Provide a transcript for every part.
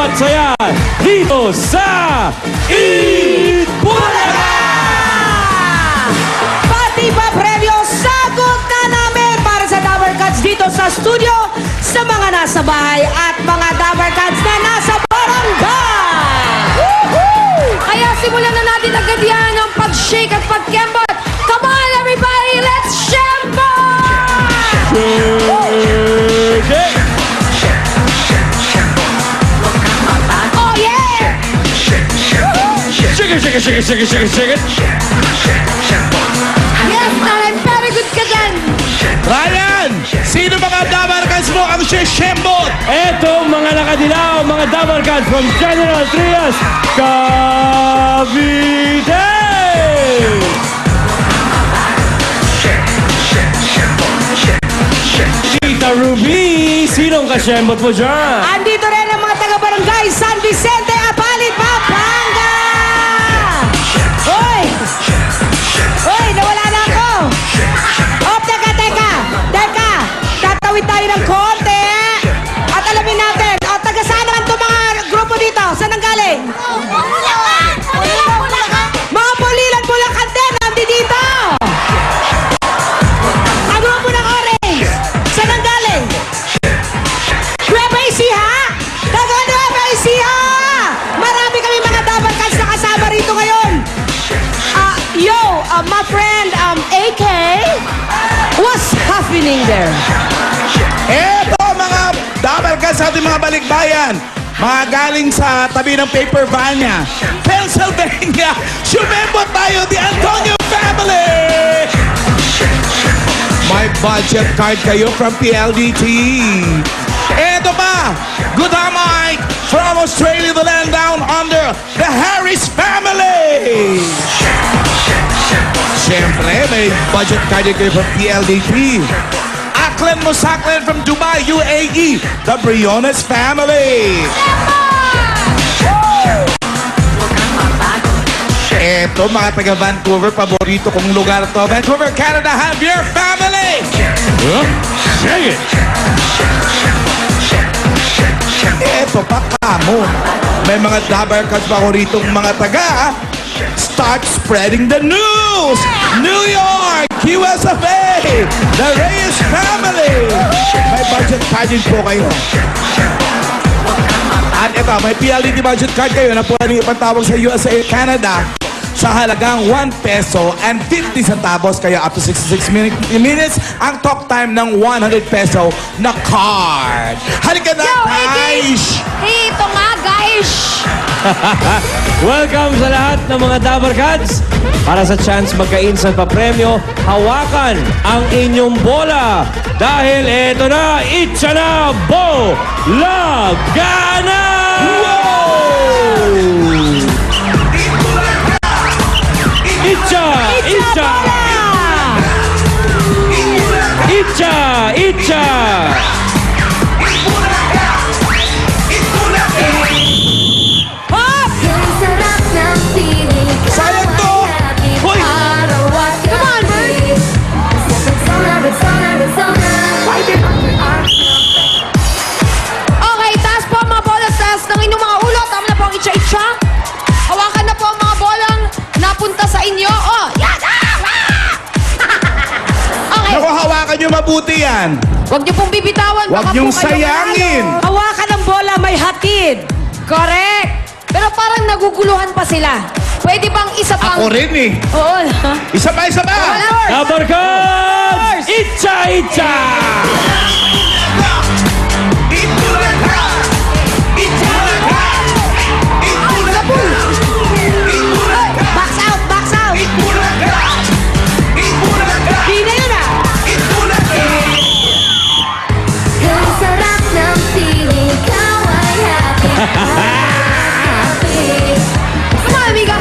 at saya dito sa Eat Bulaga! Pati pa premyo, sagot na namin para sa Dabber Cats dito sa studio, sa mga nasa bahay at mga Dabber Cats na nasa barangay! Kaya simulan na natin agad yan ang pag-shake at pag-kembot. Come on everybody, let's shembo! Oh yeah! Shake it, shake it, shake it, shake it, shake it, shake it. Yes, Nalan, very good ka dyan. Ryan, sino mga Dabber Cats mo ang shembot? Etong mga nakadilaw, mga Dabber Cats from General Trias, Cavite! Tita Ruby, sinong kasyembot mo dyan? Andito rin ang mga taga-barangay San Vicente, Apalit, Pampanga! Hoy! Hoy, nawala na ako! Oh, teka! Tatawid tayo ng konti! At alamin natin, taga saan naman itong mga grupo dito? Saan ang galing? Mga Pulilan, Bulacan din, nandito dito! Ang grupo ng Orange, saan ang galing? Nueva Ecija! Taga Nueva Ecija! Marami kami mga Dabber Cats na kasama rito ngayon. My friend, AK, what's happening there? Eto mga Dabber Cats sa ating mga balikbayan. Mga galing sa tabi ng paper van niya. Pennsylvania, sumembot tayo, the Antonio family! May budget card kayo from PLDT. Eto pa, Goodamite from Australia, the land down under the Harris family. Siyempre, may budget card kayo from PLDT. Aklan Musaklan from Dubai, UAE, the Briones family. Eto, mga taga Vancouver, paborito kong lugar to. Vancouver, Canada, have your family! Shake it! Eto pa kamo. May mga Dabber Cats paboritong mga taga. Start spreading the news! New York, USFA, the Reyes family! May budget card din po kayo. At ito, may PLDT budget card kayo na pwedeng ipantawag sa USA Canada sa halagang 1 peso and 50 centavos, kaya up to 66 minutes ang talk time ng 100 peso na card. Halika na, guys! Hey, ito nga guys. Welcome sa lahat ng mga Dabber Cats. Para sa chance magka-instant pa premyo, hawakan ang inyong bola. Dahil eto na, itcha na, Bo Lagana! Itcha! Itcha! Itcha! Itcha! Sayang to! Hoy! Come on, Bert. Okay, taas po ang mga bola sa taas ng inyong mga ulo. Tama na po ang itcha-itcha. Hawakan na po ang mga bolang napunta sa inyo. Oh, yan! Okay, Naku, hawakan nyo mabuti yan. huwag niyo pong bibitawan. Huwag baka niyong po kayo sayangin. manalo. Hawakan ng bola, may hatid. Correct. Pero parang naguguluhan pa sila. Pwede bang isa pang... Ako rin eh. Oo. Isa pa, isa pa! Dabber Cats! Itcha! Itcha! Box out, box out. Di na yun ah. Sarap ng feeling, ikaw ay happy. Come on, amiga.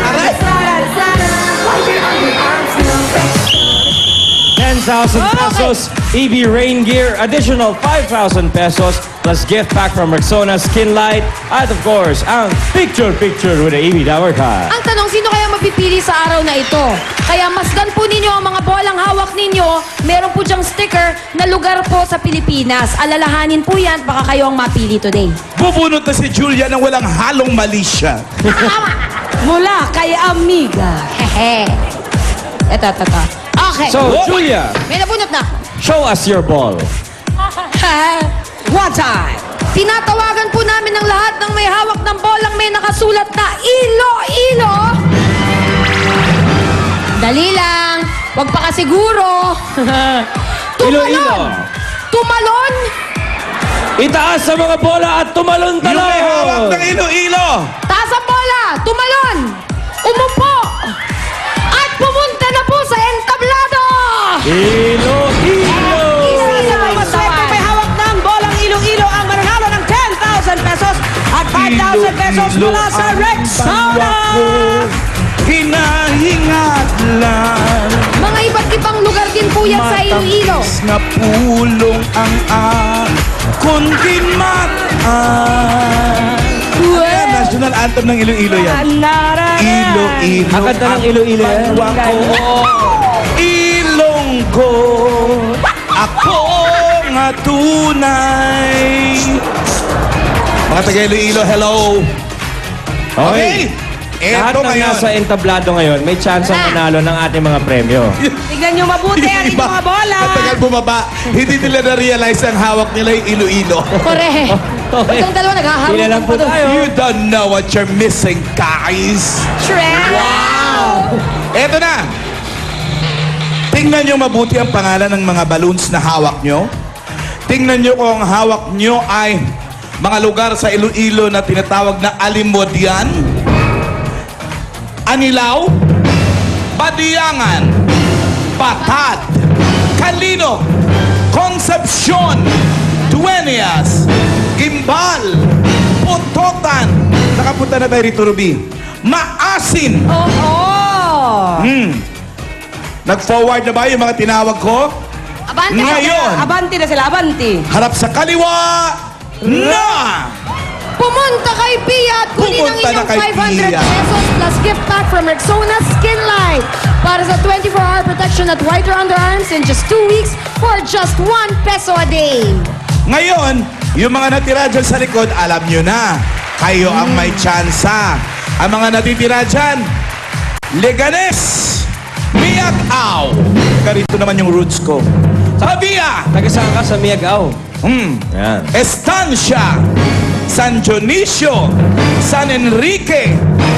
10 10,000 pesos. EB Rain Gear, additional 5,000 pesos. Plus gift pack from Rexona Skin Light. At of course, ang picture-picture with the EB Dabar Cats. Ang tanong, sino kaya mapipili sa araw na ito? Kaya masdan po ninyo ang mga bolang hawak ninyo. Meron po diyang sticker na lugar po sa Pilipinas. Alalahanin po yan, baka kayo ang mapili today. Bubunot na si Julia ng walang halong mali siya. Mula kay Amiga. Hehe. Ito. Okay. So, Julia, May nabunot na. show us your ball. One time. Tinatawagan po namin ng lahat ng may hawak ng bolang may nakasulat na Ilo-Ilo. Dali lang. Huwag pa kasiguro. Ilo-Ilo. Tumalon. Itaas sa mga bola at Yung may hawak tumalon-talon. ng Iloilo. Taas ang bola. Tumalon. Umupo. At pumunta na po sa entablado. Ilo-Ilo. Isa pa maswerte may hawak ng bolang Iloilo ang mananalo ng 10,000 pesos at 5,000 pesos mula sa Rexona. Hinahingat lang. Mga iba't ibang lugar din po yan sa Iloilo. Matamis na pulong ang kundi mataan. Ayan, national anthem ng Iloilo yan. Iloilo. Ang ganda ng Iloilo yan. Banwa ko. Ilong ko. Ako nga tunay. Mga taga Iloilo, hello. Okay. Lahat Eto ng ngayon. nasa entablado ngayon, may chance ang manalo ng ating mga premyo. Tignan nyo mabuti ang inyong mga bola. Matagal bumaba. Hindi nila na-realize ang hawak nila yung Iloilo. Correct. Okay. Itong dalawa naghahamon Pila lang po pa doon. tayo. You don't know what you're missing, guys. Trend. Eto na. Tingnan nyo mabuti ang pangalan ng mga balloons na hawak nyo. Tingnan nyo kung ang hawak nyo ay mga lugar sa Iloilo na tinatawag na Alimodian, Anilaw, Badiangan, Batad, Calino, Concepcion, Dueñas, Gimbal, Putotan. Nakapunta na tayo rito, Ruby. Maasin. Oo. Nag-forward na ba yung mga tinawag ko? Abante. Ngayon, Abanti na sila, abanti. harap sa kaliwa na! Pumunta kay Pia at kunin ang Pumunta na inyong kay 500 Pia. pesos plus gift pack from Rexona Skin Light para sa 24-hour protection at whiter underarms in just 2 weeks for just 1 peso a day. Ngayon, yung mga natira dyan sa likod, alam nyo na. Kayo ang may tsansa. Ang mga natitira dyan, Leganes, Miag-Aw. Karito naman yung roots ko. Pavia, Taga saan ka sa Miagao? Yan. Estancia, San Dionisio, San Enrique,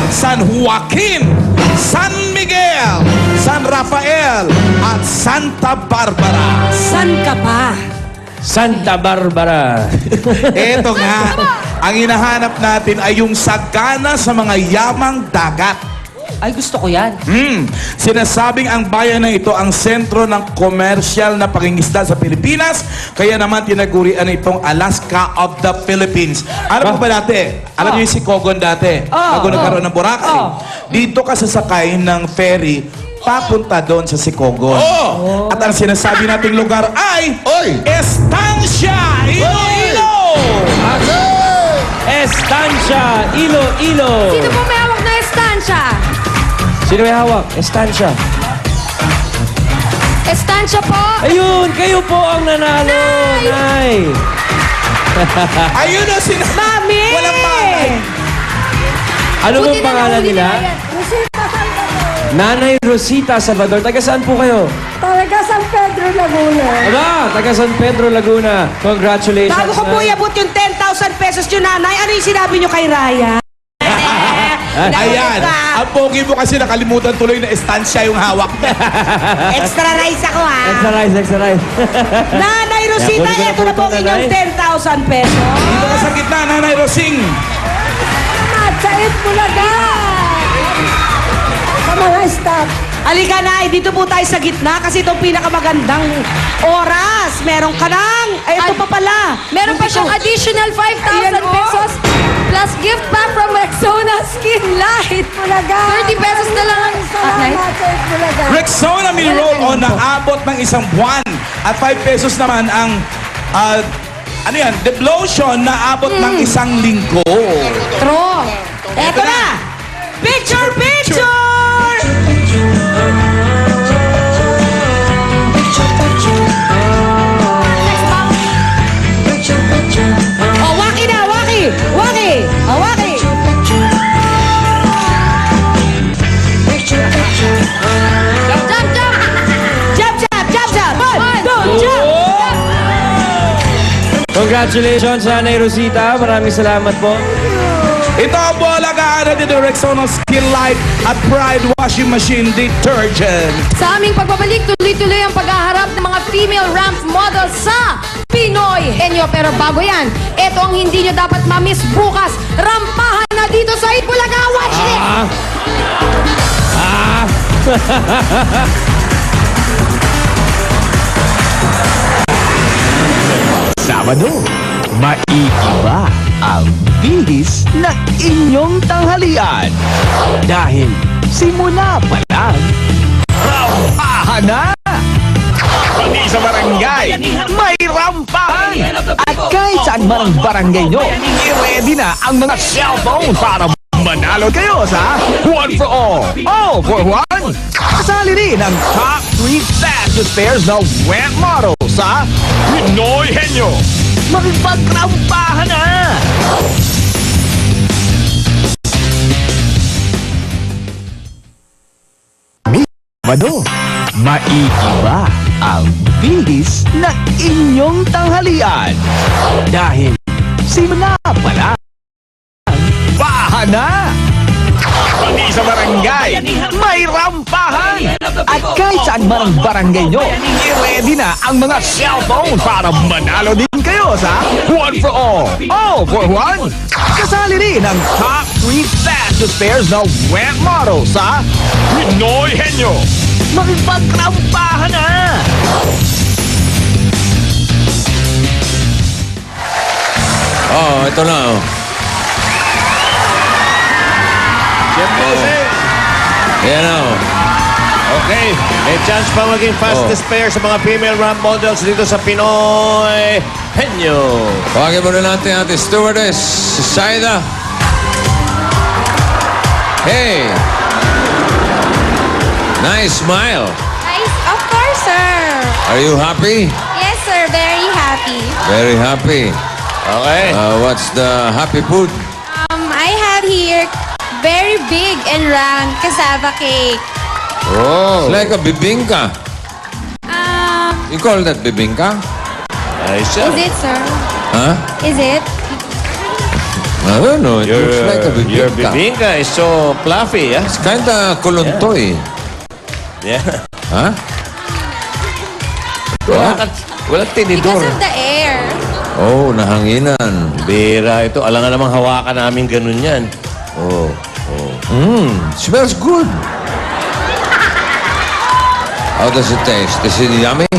San Joaquin, San Miguel, San Rafael, at Santa Barbara. San ka pa? Santa Barbara. Eto nga, ang hinahanap natin ay yung sagana sa mga yamang dagat. Ay, gusto ko yan. Sinasabing ang bayan na ito ang sentro ng komersyal na pangingisda sa Pilipinas, kaya naman tinagurian itong Alaska of the Philippines. Alam mo ba dati? Alam niyo yung si Kogon dati? Bago nagkaroon ng Boracay. Dito ka sasakay ng ferry papunta doon sa Sikogon. At ang sinasabi nating lugar ay Estancia, Iloilo! Estancia, Ilo-Ilo. Sino po may hawak na estancia? Sino may hawak? Estancia. Estancia po. Ayun, kayo po ang nanalo. Nay. Ayun na Mami! Walang malay. Ano Buti bang na pangalan nahuli nila? yan. Nanay Rosita Salvador. Taga saan po kayo? Talaga San Pedro Laguna. Aba, taga San Pedro, Laguna. Congratulations. Bago ko po Nay. iabot yung 10,000 pesos nyo, nanay, ano yung sinabi nyo kay Raya? Ayan. Ang pogi mo kasi nakalimutan tuloy na estansya yung hawak. Extra rice ako, ha? Exercise, exercise. Nanay Rosita, Yan, kunin ko na eto na po po ito, ang inyong nanay. 10,000 pesos. Dito ka sa gitna, Nanay Rosing. At sa Itbulaga. Sa mga staff. Halika na, dito po tayo sa gitna kasi itong pinakamagandang oras. Meron ka nang, ay ito pa pala. Meron pa siyang additional 5,000 Ayan, oh. pesos plus gift pack from Rexona Skin Light. Itbulaga. 30 pesos na lang ang night. Salamat sa Itbulaga. Rexona Meal Roll-On na abot ng isang buwan. At 5 pesos naman ang, ano yan, Deplotion na abot ng isang linggo. True. Eto na! Picture, picture! Oh, waki na, waki! Waki! Oh, waki! Jump, jump, jump! Jump, jump, jump, jump! One, two, jump! Congratulations, Nanay Rosita. Maraming salamat po. Ito ang Bulaga dito Rexona Skill Light at Pride Washing Machine Detergent. Sa aming pagbabalik, tuloy-tuloy ang paghaharap ng mga female ramp models sa Pinoy Henyo. Pero bago yan, ito ang hindi nyo dapat mamiss bukas. Rampahan na dito sa Itbulaga. Watch this! Sabado, maiiba ang bihis ng inyong tanghalian. Dahil simula pa lang, rampahan na! Pati sa barangay, may rampahan! At kahit saan man ang barangay nyo, i-ready na ang mga cellphone para manalo kayo sa One for All for One! Kasali rin ang top 3 fastest pairs na wet model sa Pinoy Henyo. Makipagtrampahan na! Sabado, maiiba ang bihis ng inyong tanghalian. Dahil simula pa lang, rampahan na! Pati sa barangay, may rampahan! At kahit saan man ang barangay nyo, i-ready na ang mga cellphone para manalo din kayo sa One for All for One! Kasali rin ang top 3 fastest pairs na wet model sa Pinoy Henyo. Makipagtrampahan na! Oh, ito na. Oh. Yan na. Oh. Okay, may chance pa maging fastest pair sa mga female ramp models dito sa Pinoy Henyo. Tawagin muna natin ang ating stewardess, si Saida. Hey! Nice smile. Nice, of course, sir. Are you happy? Yes, sir. Very happy. Very happy. Okay. What's the happy food? I have here very big and round cassava cake. It's like a bibingka. You call that bibingka? Nice. Is it, sir? Huh? Is it? I don't know. It looks like a bibingka. Your bibingka is so fluffy, yeah? It's kinda kuluntoy. Yeah. Huh? Walang tinidor. Because of the air. Oh, nahanginan. Bira ito. Alangan namang hawakan namin ganun yan. Oh. Smells good. How does it taste? Is it yummy?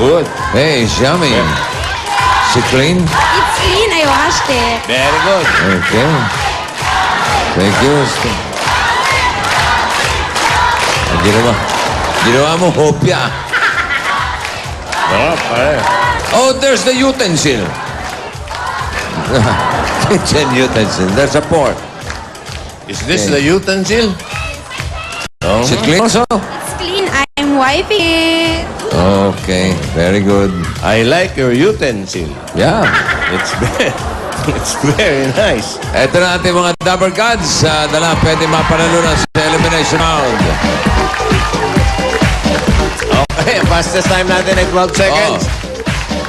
Good. Hey, it's yummy. Is it clean? It's clean. I washed it. Very good. Okay. Thank you. Ginawa mo hopya. Oh, pare. Oh, there's the utensil. Kitchen utensil. There's a fork. Is this the utensil? Oh. Is it clean also? It's clean. I'm wiping it. Okay, very good. I like your utensil. Yeah. It's very nice. Ito na ating mga Dabber Gods. Dala, pwede mapanalunan sa elimination round. Okay, fastest time natin ay 12 seconds.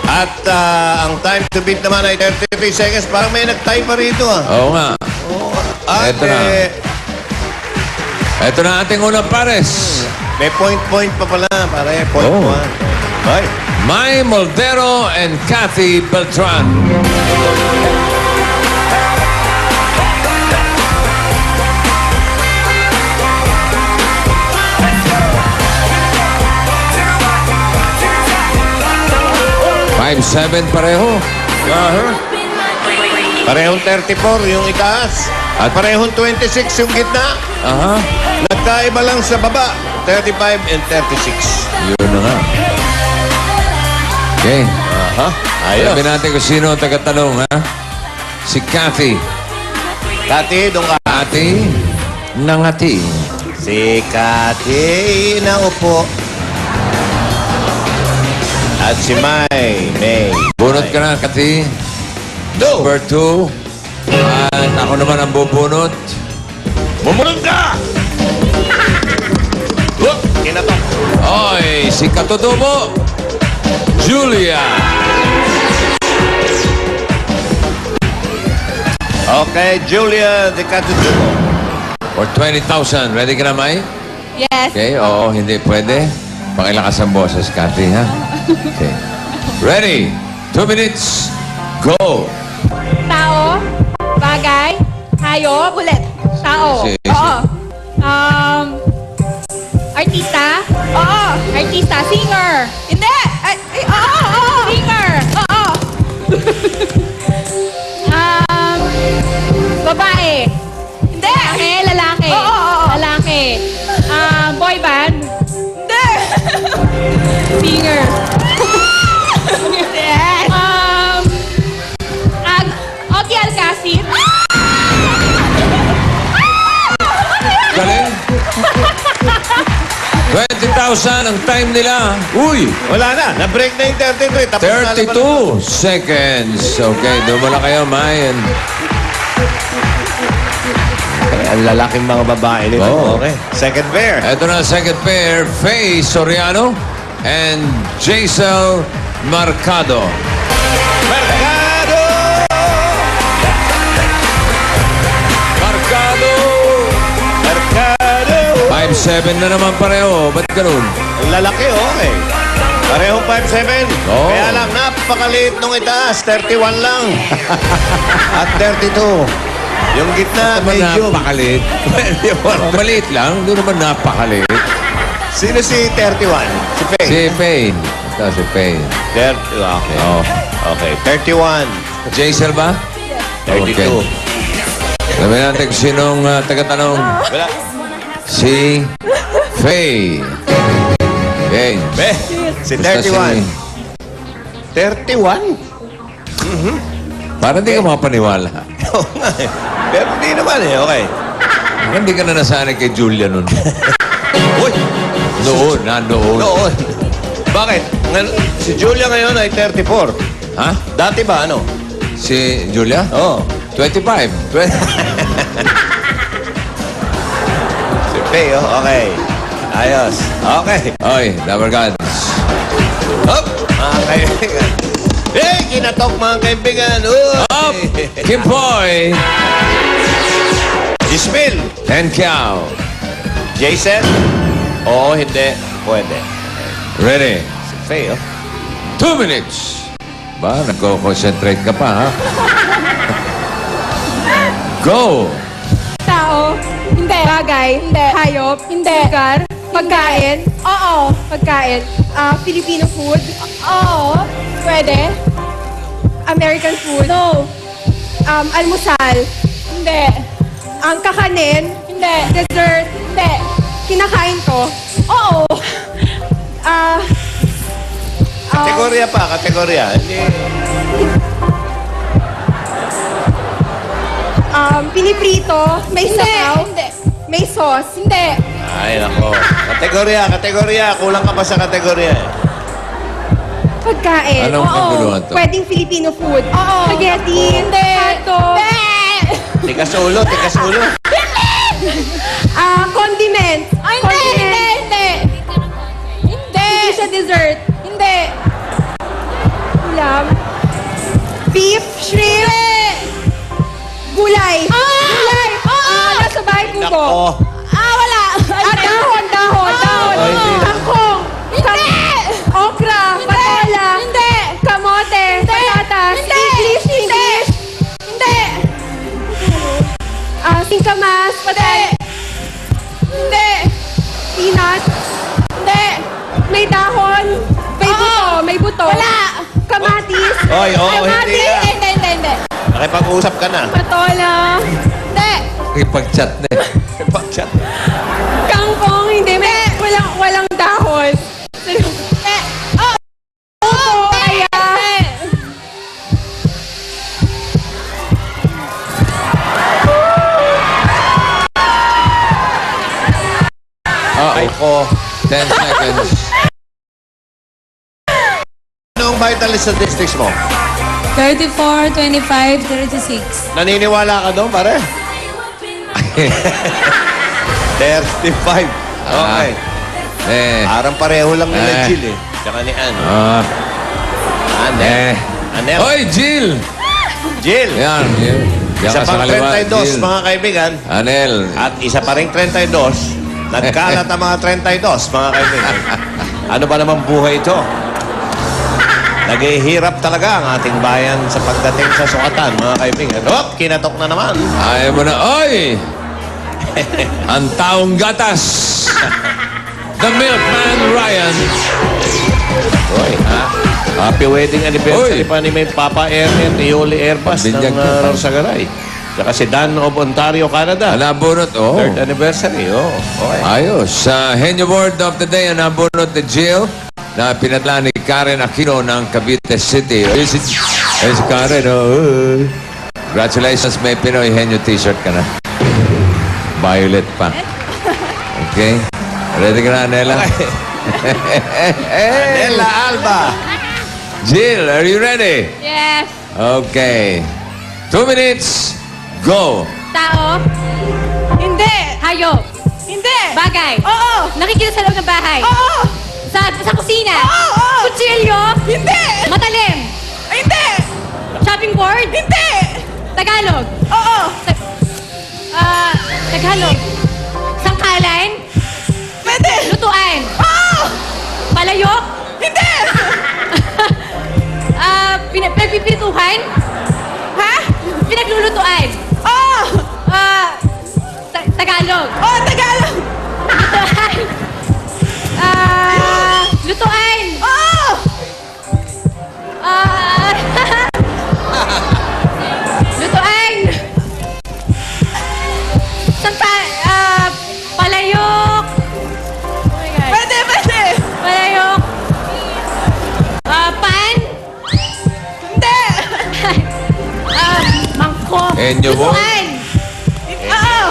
At ang time to beat naman ay 33 seconds. Parang may nag-tie pa rito, ah. Oo nga. At Eto na. Ito na ating unang pares. may point pa pala, pare. Point Oh. 1. Bye. Mai Moldero and Kathy Beltran. Five, 7 pareho. Parehong 34 yung itaas. At parehong 26 yung gitna. Aha. Nagkaiba lang sa baba. 35 and 36. Yun na nga. Okay. Aha. Ayos. Sabi natin kung sino ang tagatanong, ha? Si Kathy. Kati, doon ka. Kathy Nangati. Si Kati naupo. At si May. Bunot ka na, Kathy. Do. Number 2. At ako naman ang bubunot. Bumunod ka! Look, kinatok. Oy, si Katutubo. Julia. Okay, Julia de Catutubo. For 20,000. Ready ka na, May? Yes. Okay, oo, hindi pwede. Pakilakas ang boses, Kathy, ha? Okay. Ready? 2 minutes. Go! Tao, bagay, hayop, ulit. Tao. Si- Oo. Artista. Oo. Artista. Singer. Hindi. Oo. Singer. Oo. Babae. Hindi. Lalaki. Oo. Lalaki. Boy band. Hindi. Singer. Yes. Oti Alcacid. Galing. 20,000 ang time nila. Uy! Wala na. Na-break na yung 33. Tapos na 32 seconds. Okay, dumala kayo, May. And Ang lalaking mga babae nito. Oo. Okay. Second pair. eto na ang second pair, Faye Soriano and Jaisel Marcado. Mercado! Marcado! Mercado! 5'7 na naman pareho. Ba't ganun? Ang lalaki, okay. Parehong 5'7". Oo. Kaya lang, napakaliit nung itaas. 31 lang. At 32. Yung gitna, Naman medium. napakalit. Oh, maliit lang. Hindi naman napakalit. Sino si 31? Si Faye? Si Faye. Ito si Faye. 30. Okay. Oh. Okay. 31. Jaisel ba? 32. Sabi natin kung sinong tagatanong. Wala. Si Faye. Okay. Be, si Basta 31. 31? Parang hindi ka makapaniwala. Oo nga eh. Pero hindi naman eh. Okay. Hindi ka na nasanay kay Julia nun. Uy! Noon, noon. Noon. Bakit? Si Julia ngayon ay 34. Ha? Dati ba ano? Si Julia? Oo. 25. Si Faye, oh. Okay. Ayos. Okay. Oy, Dabber Gods. Hop! Mga kaibigan. Hey! Kinatok mga kaibigan. Up! Kim Poy! Ismail. And Kiao. Jason. Oo, hindi. Pwede. Ready? Si Faye, oh. 2 minutes. Ba, nagko-concentrate ka pa, ha? Go! Tao. Hindi. Bagay. Hindi. Hayop. Hindi. Lugar. Pagkain. Oo. Pagkain. Filipino food. Oo. Pwede. American food. No. Almusal. Hindi. Ang kakanin. Hindi. Dessert. Hindi. Kinakain ko. Oo. Kategorya pa, kategorya. Hindi. Piniprito. May sabaw. Hindi. May sauce. Hindi. Ay, nako. Kategorya. Kulang ka pa sa kategorya eh. Pagkain. Anong kaguluhan to? Pwedeng Filipino food. Oo. Spaghetti. Hindi. Hotdog. Tikas ulo. Condiments. Hindi. Hindi siya dessert. Hindi. Ulam. Beef. Shrimp. Gulay. Gulay. Nasa bahay ko po. Nako. Wala. Dahon. hindi. Kangkong. Hindi. Okra. Patola. Hindi. Kamote. Patatas. English. Hindi. Singkamas. Patay. Hindi. Peanut. Hindi. May dahon. May buto. Wala. Kamatis. Oy, oo, Kamatis. hindi. Hindi. Nakipag-usap ka na. Patola. Hindi. Ipag-chat na eh. Pag-chat. Kangkong, hindi. Walang dahon. Oo, ayan. Ay ko. 10 seconds. Anong vital statistics mo? 34, 25, 36. Naniniwala ka doon, pare? 35. Okay. Parang pareho lang nila Eh. Jill eh. Tsaka ni Ann. Eh. Anel. Oy, Jill! Jill. Yan, Jill. Yan Isa ka sa pang kaliwa, 32, Jill. mga kaibigan. Anel. At isa pa rin 32. Nagkalat ang mga 32, mga kaibigan. Ano ba naman buhay ito? Naghihirap talaga ang ating bayan sa pagdating sa sukatan, mga kaibigan. Hop, kinatok na naman. Ayaw mo na. Oy! Ang taong gatas. The Milkman Ryan. Oy, ha? Happy wedding anniversary Oy. pa ni may Papa Ernest Ioli Airbus ng Binyag ka. Rorsagaray. Tsaka si Dan of Ontario, Canada. Nabunot, oh. Third anniversary, oh. Okay. Ayos. Sa Henyo Word of the Day, ang nabunot ni Jill na pinadala ni Karen Aquino ng Cavite City. Ay, si Karen, oh. Congratulations, may Pinoy Henyo t-shirt ka na. Violet pa. Okay? Ready ka na, Nela? Nela Alba. Jill, are you ready? Yes. Okay. 2 minutes. Go. Tao. Hindi! Hayop. Hindi! Bagay. Oo! Nakikita sa loob ng bahay. Oo! Sa kusina. Oo! Kutsilyo. Hindi! Matalim. Hindi! Chopping board. Hindi! Tagalog. Oo! Tagalog. Sangkalan. Pwede! Lutuan. Oo! Palayok. Hindi! Pinagpipituhan. Ha? Pinaglulutuan. Oo! Tagalog. Oo, Tagalog! Lutuan. Lutuan. Oo! Lutuan. Palayok. Oh my God. Pwede! Pwede! Palayok. Pan. Hindi! Mangkok. Enyo mo? Lutuan. Oo!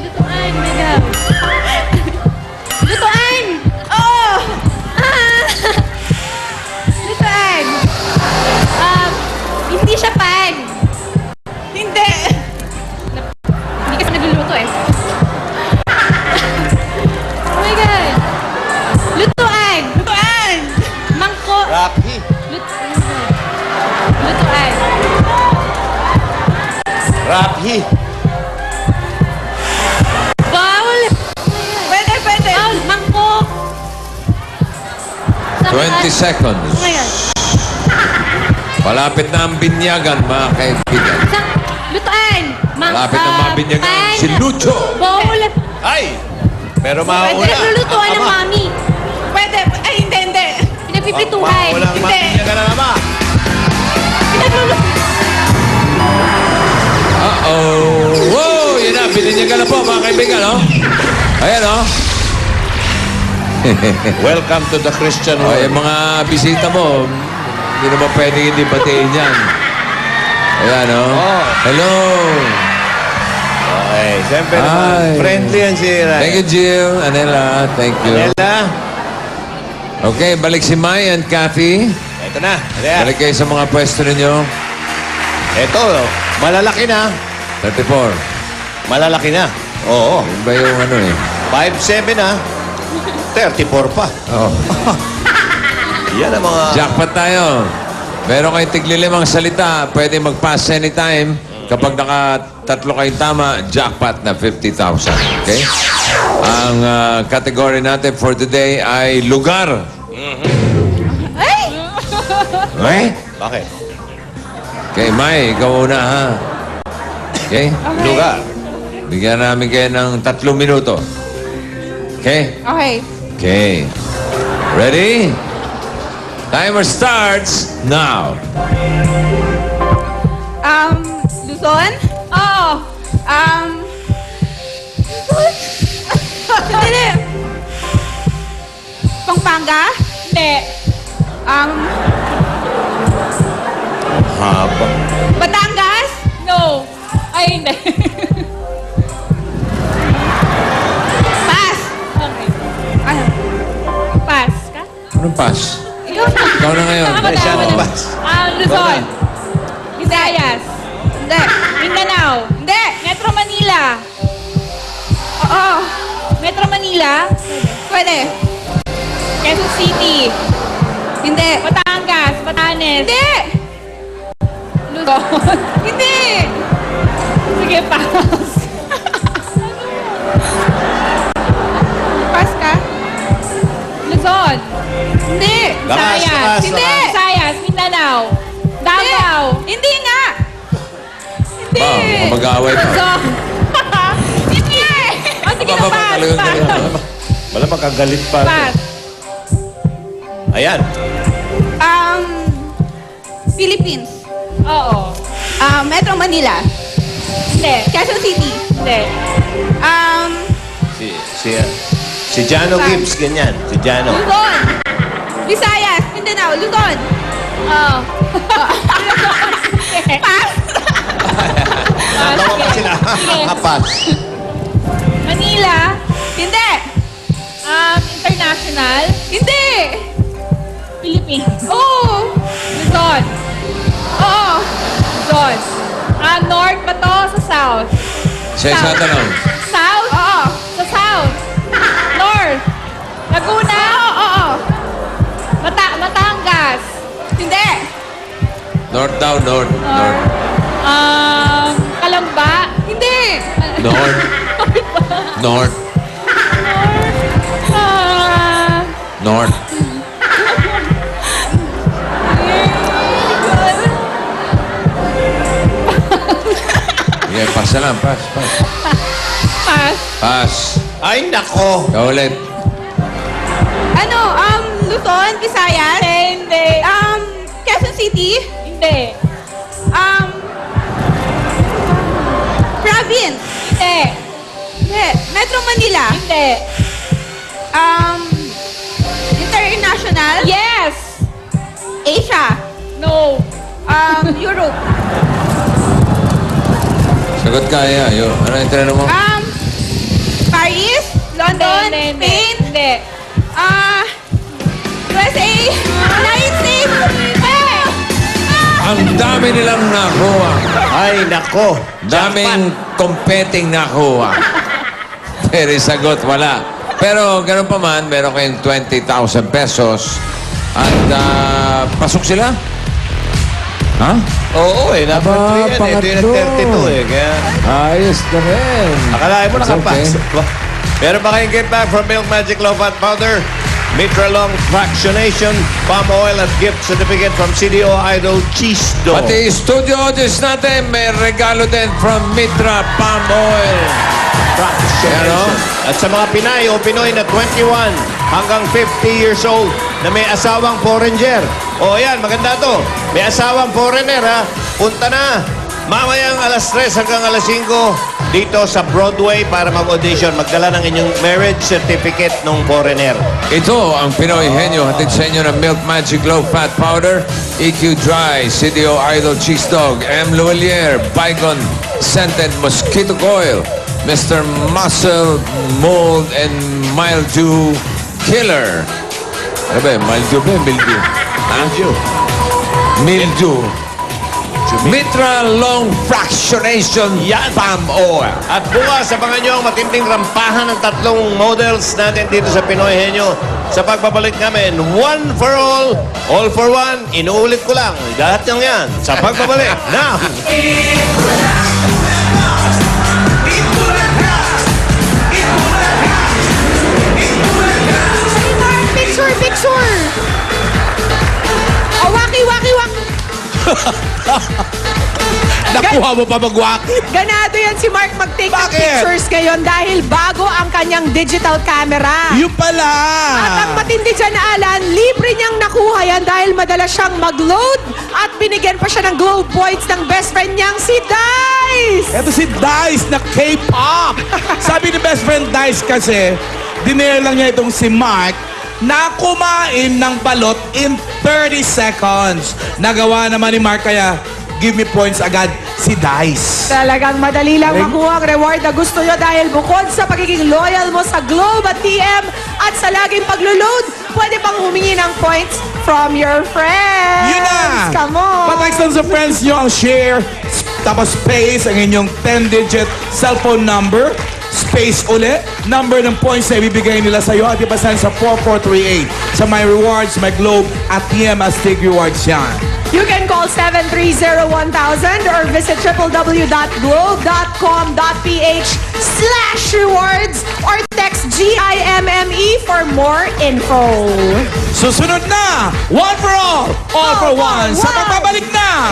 Lutuan. Oh my God. Lutuan. Oo! Lutuan. Hindi siya pan. Hindi! Hindi kasi nagluluto eh. Oh my God. Lutuan. Lutuan! Mangko. Rapi. Lutuan. Rapi. Bowl. Pwede! Pwede! Bowl. Mangkok. 20 seconds. Oh my God. Malapit na ang binyagan, mga kaibigan. Lutuan. Malapit na mabinyagan pan. si Lucho. Bowl. Ay! Pero mauna. Pinaglulutuan ng Ama. mami. Pwede! Ay, hindi! Hindi! Pinagpipituhan. Maulang Hindi. mabinyagan ka na naman. Pinaglulutuan. Uh-oh. Wow! Yan na, binyagan na po, mga kaibigan, oh. Ayan, oh. Welcome to the Christian Oh, world. yung mga bisita mo, hindi naman pwedeng hindi batiin yan. Ayan, oh. Oh. Hello. Okay, siyempre Ay. naman. Friendly yan si Ryan. Thank you, Jill. Anela, thank you. Nela. Okay, balik si Mai and Kathy. Ito na. Ayan. Balik kayo sa mga pwesto ninyo. Ito, malalaki na. 34. Malalaki na. Oo. Yun ba yung ano eh? 5'7" na. 34 pa. Oh. Yan ang mga... Jackpot tayo. Meron kayong tiglilimang salita. Pwede mag-pass anytime. Kapag naka-tatlo kayong tama, jackpot na 50,000. Okay? Ang category natin for today ay lugar. Okay? Bakit? Okay, Mai, ikaw una ha. Okay? Lugar. Bigyan namin kayo ng 3 minuto. Okay? Okay. Okay. Ready? Timer starts now. Luzon? Oo. Hindi. Pampanga? Hindi. Haba. Batangas? No. Ay, hindi. Pass. Okay. Ano? Pass ka? Anong pass? Ikaw na. Ikaw na ngayon. Ay, siya nag-pass. Luzon. Visayas. Hindi. Mindanao. Hindi. Metro Manila. Oo. Metro Manila? Pwede. Quezon City. Hindi. Batangas. Batanes. Hindi. Luzon. Hindi. Sige, pass. Pass ka? Luzon. Hindi. Lakas, Visayas. lakas, Hindi. lakas. Visayas. Mindanao. Davao. Hindi nga. Hindi. Ba, mukhang mag-aaway pa. Luzon. Hindi. O, sige na, pass. Pass. Wala makagalit pa. Pass. Ayan. Philippines. Oo. Metro Manila. Hindi. Quezon City. Hindi. Si Jano Gibbs, ganyan. Si Jano. Luzon. Visayas. Mindanao. Luzon. Oo. Pass. Natawa pa sila. Pass. Manila. Hindi. International. Hindi. Philippines. Oo. Luzon. Oo. Luzon. North ba to? Sa South? Siya isa tanong. South? Oo. Sa South. North. Laguna? Oo. Batangas. Hindi. North daw, north. North. Kalamba? Hindi. North. North. North. Okay, pass na lang. Pass, pass. Pass. Pass. Ay, nako. Ikaw ulit. Ano? Luzon? Visayas? Hindi. Quezon City? Hindi. Province? Hindi. Hindi. Metro Manila? Hindi. International? Yes. Asia? No. Europe? Sagot ka, yeah. Yo. Ano yung tinanong mo? Paris? London? Spain? Hindi. USA? United States? Ang dami nilang nakuha. Ay, nako. Daming competing nakuha. Pero yung sagot, wala. Pero ganun pa man, meron kayong 20,000 pesos. At pasok sila? Ha? Oo eh, number 3 yan eh. Ito pangatlo. yung 32 eh. Kaya, Ayos na rin. akalain mo It's nakapasok ba? Meron ba kayong get back from Milk Magic Low Fat Powder? Mitra Long Fractionation, Palm Oil at gift certificate from CDO Idol Cheese Dough. Pati studio audience natin, may regalo din from Mitra Palm Oil. Fractionation. At sa mga Pinay o Pinoy na 21 hanggang 50 years old na may asawang foreigner. O ayan, maganda to. May asawang foreigner ha. Punta na. Mamayang alas 3 hanggang alas 5 dito sa Broadway para mag-audition. Magdala ng inyong marriage certificate ng foreigner. Ito ang Pinoy Henyo, hatid sa inyo ng Milk Magic Low Fat Powder, EQ Dry, CDO Idol Cheese Dog, M. Luelier, Bygone Scented Mosquito Coil, Mr. Muscle Mold and Mildew Killer. Ano ba yun? Mildew ba yun? Mildew? Mildew. Mildew. Mitra Long Fractionation Yan. Palm Oil. At bukas, abangan nyo ang matinding rampahan ng tatlong models natin dito sa Pinoy Henyo. Sa pagbabalik namin, one for all for one. Inuulit ko lang, lahat ng yan. Sa pagbabalik na Picture, picture! Oh, waki, waki, waki! Kinukuha mo pa mag-walkie. Ganado yan si Mark mag-take ng Bakit? pictures ngayon dahil bago ang kanyang digital camera. Yun pala. At ang matindi dyan, Alan, libre niyang nakuha yan dahil madalas siyang mag-load at binigyan pa siya ng glow points ng best friend niyang si Dice! Ito si Dice na K-pop. Sabi ni best friend Dice kasi, dinare lang niya itong si Mark na kumain ng balot in 30 seconds. Nagawa naman ni Mark kaya give me points agad si Dice. Talagang madali lang makuha ang reward na gusto nyo dahil bukod sa pagiging loyal mo sa Globe at TM at sa laging paglo-load, pwede pang humingi ng points from your friends. Yun na! Come on! Patext lang sa friends nyo ang share, tapos space ang inyong 10-digit cellphone number, space uli, number ng points na ibibigay nila sa'yo at ipasan sa 4438. Sa My Rewards, My Globe at TM Astig Rewards yan. You can call 730-1000 or visit www.globe.com.ph/rewards or text GIMME for more info. Susunod na, one for all for one. Sa pagbabalik na!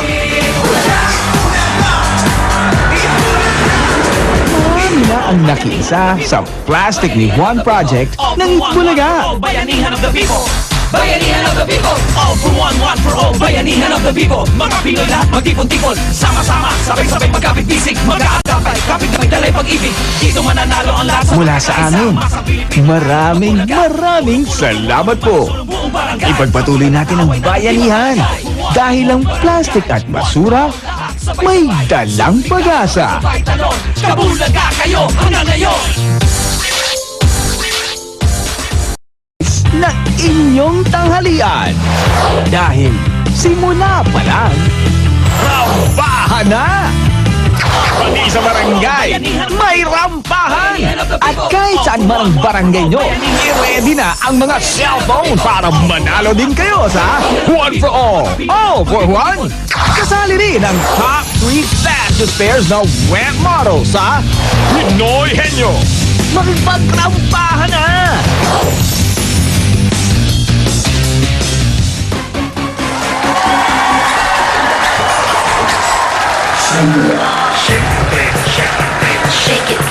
Marami na ang nakiisa sa Plastic ni Juan Project ng Itbulaga. Bayanihan of the people! Bayanihan of the people! All for one for all! Bayanihan of the people! Mga Pinoy lahat magtipon-tipon! Sama-sama, sabay-sabay magkapit-bisig! Mag-aagapay, kapit-kapit dalay pag-ibig! Dito mananalo ang lahat Mula sa amin, maraming salamat po. Ipagpatuloy natin ang bayanihan dahil ang plastic at basura may dalang pag-asa. Kabulaga kayo hanggang ngayon! Na inyong tanghalian dahil simula pa lang rampahan na! Pati sa barangay, may rampahan! At kahit saan man ang barangay nyo, i-ready na ang mga cellphone para manalo din kayo sa One for All for One! Kasali rin ang top 3 fastest pairs na web model sa Pinoy Henyo! Magpagrampahan na! Shake it, baby, shake it,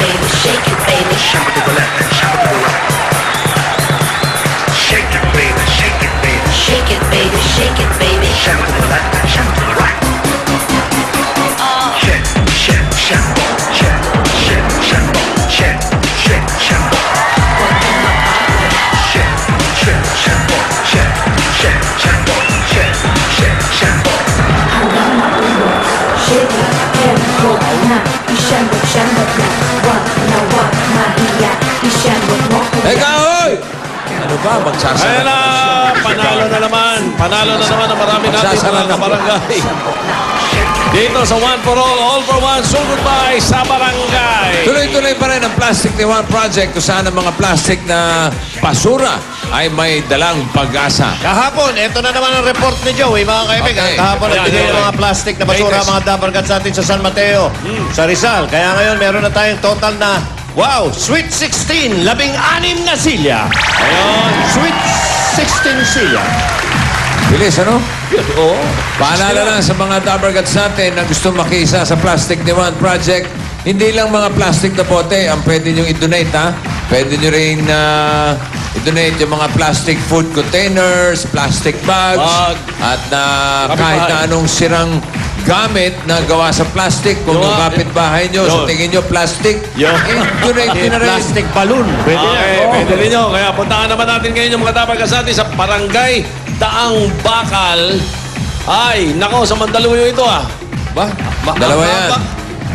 baby. Shake it to the left, shake it to the right. Shake it, baby, shake it, baby. Shake it, baby, shake it, baby. Shake it to the left, shake it to the right. Shake, shake, shake, shake, shake, shake, shake, shake, shake. Shake, shake, shake, shake, shake, shake, shake, shake, shake. Eka, hoy! Ano ba? Magsasara. Ayan na, panalo na naman. Panalo na naman ang marami natin Magsasara mga na. kabarangay. Dito sa One for All for One, sugod by sa barangay. Tuloy-tuloy pa rin ang Plastic ni Juan Project kung saan ang mga plastic na basura ay may dalang pag-asa. Kahapon, ito na naman ang report ni Joey, mga kaibigan. Okay. Kahapon, nagbigay ng mga plastic na basura, Latest. mga dabarkats natin sa San Mateo, sa Rizal. Kaya ngayon, meron na tayong total na, wow, Sweet 16, 16 na silya. Ayun, Sweet 16 silya. Bilis, ano? Oo. Paalala lang sa mga dabargats natin na gusto makiisa sa Plastic ni Juan Project, hindi lang mga plastic na bote ang pwede nyo i-donate, ha? Pwede nyo rin i-donate yung mga plastic food containers, plastic bags, at kahit na anong sirang gamit na gawa sa plastic. Kung yung kapitbahay nyo, sa tingin nyo plastic, i-donate nyo na rin. Plastic balloon. Pwede yan. Pwede rin yun. Kaya puntahan naman natin ngayon yung mga dabargats natin sa Barangay Daang Bakal. Ay, nako, sa Mandaluyong ito ah. Dalawa yan.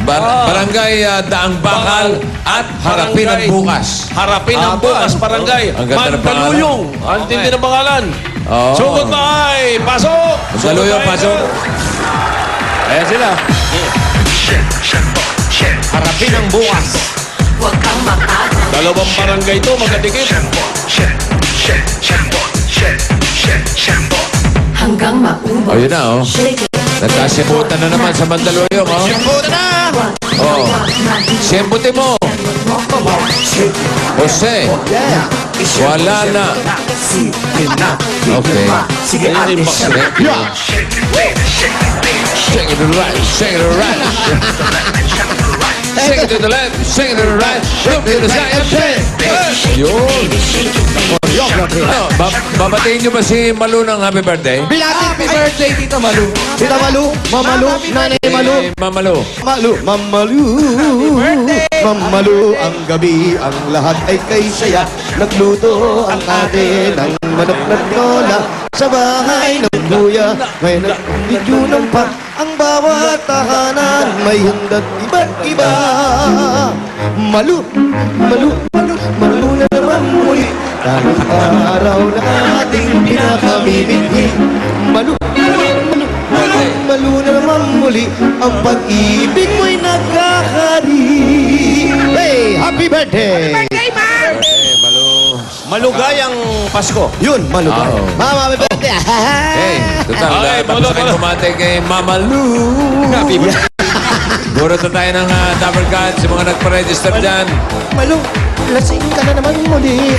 Barangay Daang Bakal at Harapin ang Bukas. Harapin ang Bukas, Barangay. Ang ganda ng Mandaluyong. pangalan. Ang tindi ng pangalan. Oo. Sugod ba ay pasok? Mandaluyong, pasok. Ayan sila. Harapin ang bukas. Dalawang barangay ito, magkadikit. Hanggang maubos. O, yun na, oh. Nagkasimutan na naman sa Mandaluyong, oh. Simpunan na! Oh. Siyembuti mo. Jose. Wala na. Okay. Thank you. Shake it to the right, shake it to the right. Shake it to the left, shake it to the right. Look to the side and shake. Yun. Babatiin niyo ba si Malu ng happy birthday? Happy birthday, Tita Malu. Tita Malu, Mamalu, Nanay Malu. Mamalu. Malu, Mamalu. Mamalu, ang gabi, ang lahat ay kay saya. Nagluto ang ate ng manok na tinola sa bahay ng kuya. May nagpidyo ng pa ang bawat tahanan. May handa't iba't iba. Malu, Malu, Malu, Malu na naman muli. Dahil araw na ating pinakamimiti. Malu, Malu, Malu, Malu, Malu na naman muli. Ang pag-ibig mo'y nagkakari. Hey, happy birthday! Malugayang Pasko. Yun, malugay. Oo. Mama, happy birthday! Hey, total, Ay, tapos na kayo kumate kay Mama Lu. Happy birthday. Burot na tayo ng double cut sa mga nagpa-register dyan. Malu, lasing ka na naman muli.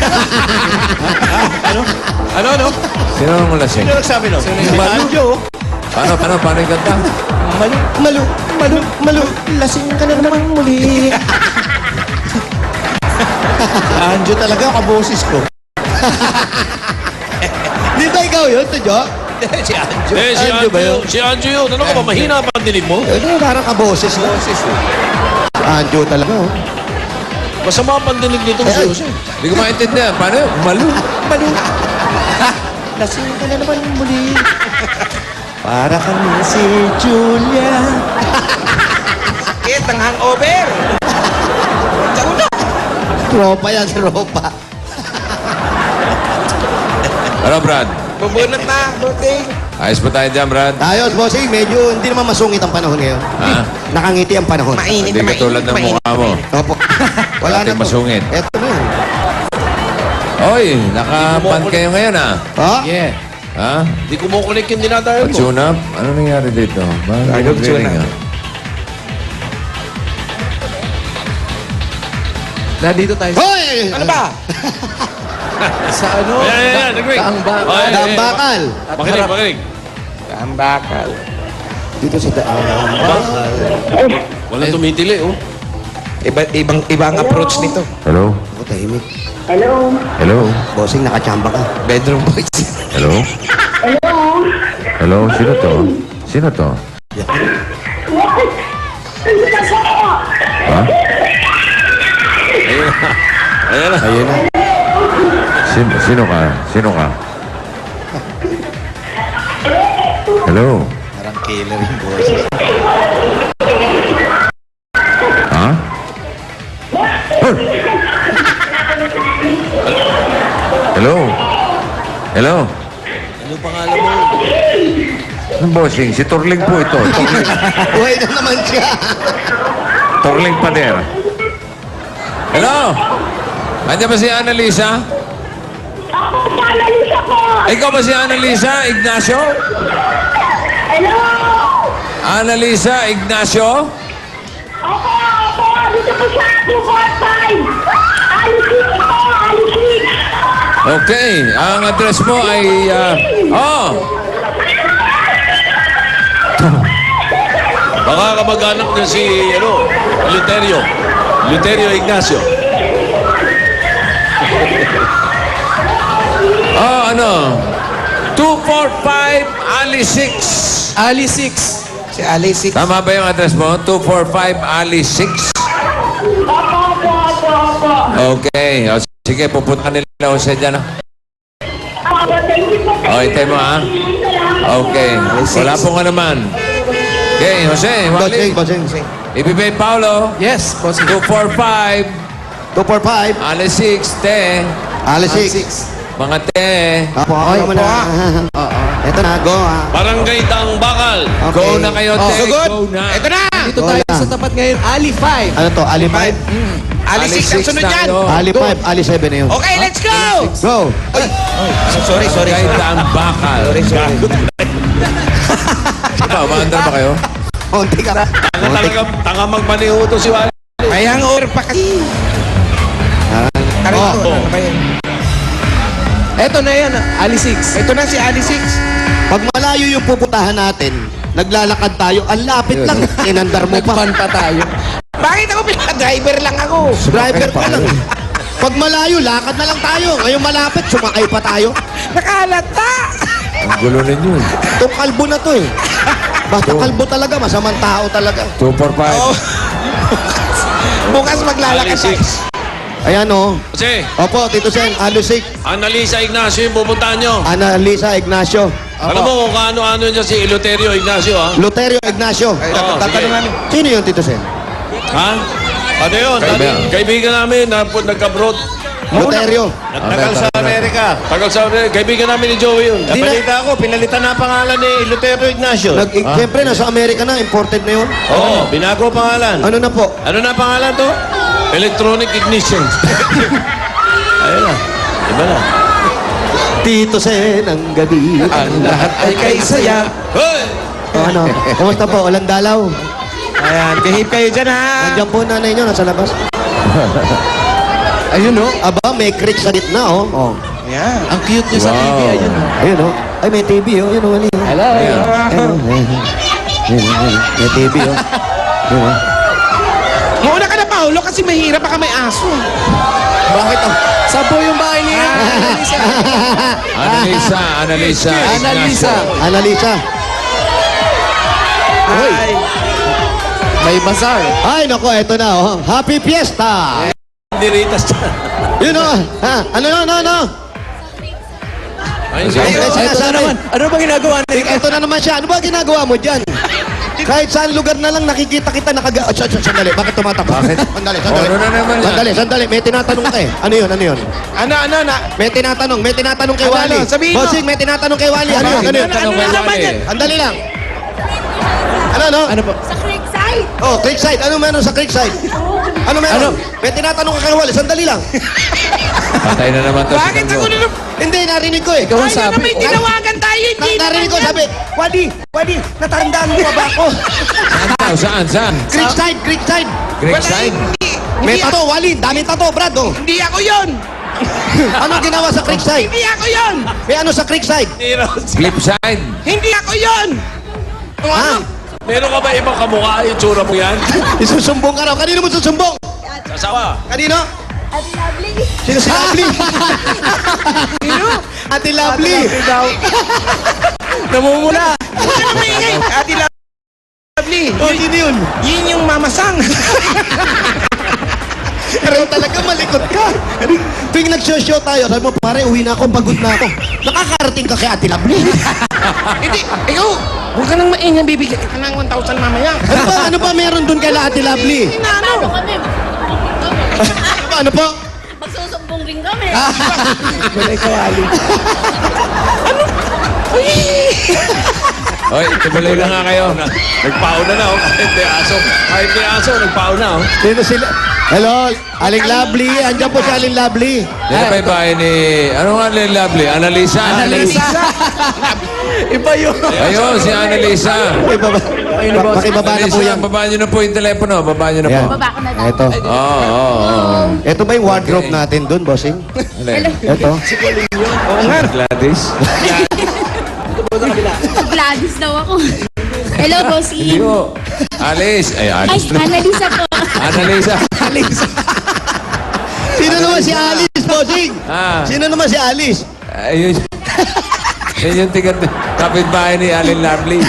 Ano? Sino ang lasing? Sino nagsabi no? Malu, Paano yung kanta? Malu, Malu, Malu, Malu, lasing ka na naman muli. Anjo talaga, kaboses ko. Di ba ikaw yun, Tudyo? Si Anjo. Si Anjo ba yun? Si Anjo yun. Ano ka ba? Mahina pa ang dinig mo? Ano, parang kaboses lang. Anjo talaga, oh. Masama ang pandinig nito si Jose. Hindi ko maintindihan. Paano yun? Malu. Malu. Lasing ka na naman muli. Para kang si Julia. Sakit ang hangover. Tropa yan, tropa. Ano, Brad? Bubunot na, buting. Ayos pa tayo dyan, Brad? Ayos, bossing. Medyo hindi naman masungit ang panahon ngayon. Ha? Nakangiti ang panahon. Hindi katulad ng mukha mo. Opo. Wala Dating na to. masungit. Eto na yun. Oy, nakapan kayo ngayon, ha? Ha? Yeah. Ha? Di kumukulik yung dinadayo mo. Tune up? Ano nangyari dito? Bakit nag-ring, ha? Nandito tayo. Hoy! Ano ba? Sa ano? Ayan. Nag-ring. Daang bakal. Makinig. Ang bakal. Dito sa daang bakal. Walang tumitili, oh. Iba ang approach nito. Hello? Ako tahimik. Hello? Bossing, nakachamba ka. Bedroom boys. Hello? Hello? Sino to? Sino to? Ha? Ayan na. Ayun na. Sino ka? Sino ka? Hello? Parang killer yung boses. Ha? Hey! Hello? Hello? Ano pangalan mo? Anong bossing? Si Torling po ito. Torling. Buhay na naman siya. Torling Pader. Hello? Andiyan ba si Annalisa? Ako, Annalisa po! Ikaw ba si Annalisa Ignacio? Hello! Annalisa Ignacio? Ako! Dito po sa 245! Alisik po! Alisik! Okay. Ang address mo ay... Baka kamag-anak niya si, Luterio Ignacio. ano? 245 Ali 6. Ali 6. Si Alice. Tama ba yung address mo? 245 Ali 6? Okay. O, sige, pupunta nila Jose dyan. O, hintay mo, ha? Okay. Wala po nga naman. Okay, Jose, Wally. Bossing. Ibibay Paulo. Yes, boss. 245 245. Ali 6, te. Alisik. Mga te. Apo, ako naman na. Ito na, go ha. Barangay Daang Bakal. Okay. Go na kayo, te. Sugod. Go na. Ito na. Dito Go tayo lang. sa tapat ngayon. Ali 5. Ano to? Ali 5? Ali 6 ang sunod yan. Ali 5, Ali 7 na yun. Okay, let's go! Go! Sorry. Barangay Daang Bakal. Sorry. Ito, umaandar ba kayo? Konti ka. Tanga magmaniho to si Wally. Kaya ang or pa kasi. Eto na yan, Ali Six. Ito na si Ali Six. Pag malayo yung pupuntahan natin, naglalakad tayo, ang lapit lang. Inandar mo pa. pa tayo. Bakit ako driver lang ako? Driver pa lang. Pag malayo, lakad na lang tayo. Ngayon malapit, sumakay pa tayo. Nakalata! Ang gulo ninyo. Itong kalbo na to eh. Basta kalbo talaga, masamang tao talaga. 245. Bukas maglalakad tayo. Ayan o. Kasi, Opo, Tito Sen, Alusik, Annalisa Ignacio yung pupuntahan nyo. Annalisa Ignacio. Alam mo kung kaano-ano dyan si Eleuterio Ignacio, ha? Luterio Ignacio. sige. Sino yun, Tito Sen? Ha? Ano yun? Kaibigan namin na nagka-abroad. Luterio. Nagtagal sa Amerika. Tagal sa kaibigan namin ni Joey yun. Nabalita ako, pinalitan na pangalan ni Eleuterio Ignacio. Siyempre, nasa Amerika na, imported na yun. Oo, binago pangalan. Ano na po? Ano na pangalan to? Electronic ignition. Ayun na. Iba na. Tito Sen, ang gabi. Ang lahat ay kay saya. Hoy! O ano? Kumusta po? Walang dalaw. Ayan, behave kayo dyan ha. Nandiyan po nanay nyo, nasa labas. Ayun o. Aba, may creek sa gitna o. Oh. Ayan. Ang cute niya sa TV. Ayun o. Ayun o. Ay, may TV o. Ayun o. Hello. May TV o. Ayun o. Mauna ka na, Paolo, kasi mahirap baka may aso. Bakit o? Sampo yung bahay niya. Annalisa. Annalisa. Ay. May bazaar. Ay, naku, eto na o. Happy Fiesta! Diritas dyan. Yun o. Ha? Ano? Ayun, Ay, sinasabi. Ano ba ginagawa nila? Ito na naman siya. Ano ba ginagawa mo dyan? Kahit saan lugar na lang nakikita kita Sandali, bakit tumatakbo? Sandali. Oh, ano na naman yan? Sandali. May tinatanong ka eh. Ano yun? Ano? May tinatanong kay Ano, Wally. sabihin mo. Bossing, may tinatanong kay Wally. Ano yun? Tanong kay Wally. Andali lang. Ano po? Sa Creekside. Oh, Creekside. Ano meron sa Creekside? Ano meron? May tinatanong ka kay Wally. Sandali lang. Patay na naman to. Bakit ako nila? Hindi, narinig ko eh. Ikaw ang Ayun na sabi. may tinawagan tayo. Hindi Narinig ko, sabi, Wally, natandaan mo ba ako? Saan? Creekside. Creekside? May tato, Wally. Daming tato, Brad. Oh. Hindi ako yun. Ano ginawa sa Creekside? Hindi ako yun. May ano sa Creekside? Cliffside? Hindi ako yun. Ha? Meron ka ba ibang kamukha yung tsura mo yan? Isusumbong ka raw. Kanino mo susumbong? Sasawa. Kanino? Ate Lovely. Sino si Lovely? Sino? Ate Lovely. Namumula. Ate Lovely. Oh, sino yun? Yun yung mamasang. Pero talaga malikot ka. Tuwing nag-show tayo, sabi mo, pare, uwi na ako, pagod na ako. Nakakarating ka kay Ate Lovely. Hindi. Ikaw, huwag ka nang maingan. Bibigyan ka ng 1,000 mamaya. Ano ba meron dun kay Ate Lovely? Ano kami? Ano po? Magsusumbong rin kami. Malay ka, Wally. Oy, tumuloy na nga kayo. Nagpauna na, oh. Kahit may aso, nagpauna, oh. Sino sila? Hello, Aling Lovely. Andiyan po si Aling Lovely. Yan pa yung bahay ni... Ano nga ni Lovely? Annalisa. Iba yun. Ayun, si Annalisa. Pakibaba na po Annalisa, yan. babaan nyo na po yung telepono. Babaan nyo na po. Ayan. Baba ko na daw. Ito. Oo. Ito ba yung wardrobe natin dun, bossing? Ito. Gladys. Gladys daw ako. Hello, Hindi Bossy. ko. Alice. Ay, Ay, Alice. Annalisa po. Annalisa. Sino naman si Alice, bossing? Ah. Sino naman si Alice? Ayun. Yan yung tigat kapitbahay ni Alin Lovely.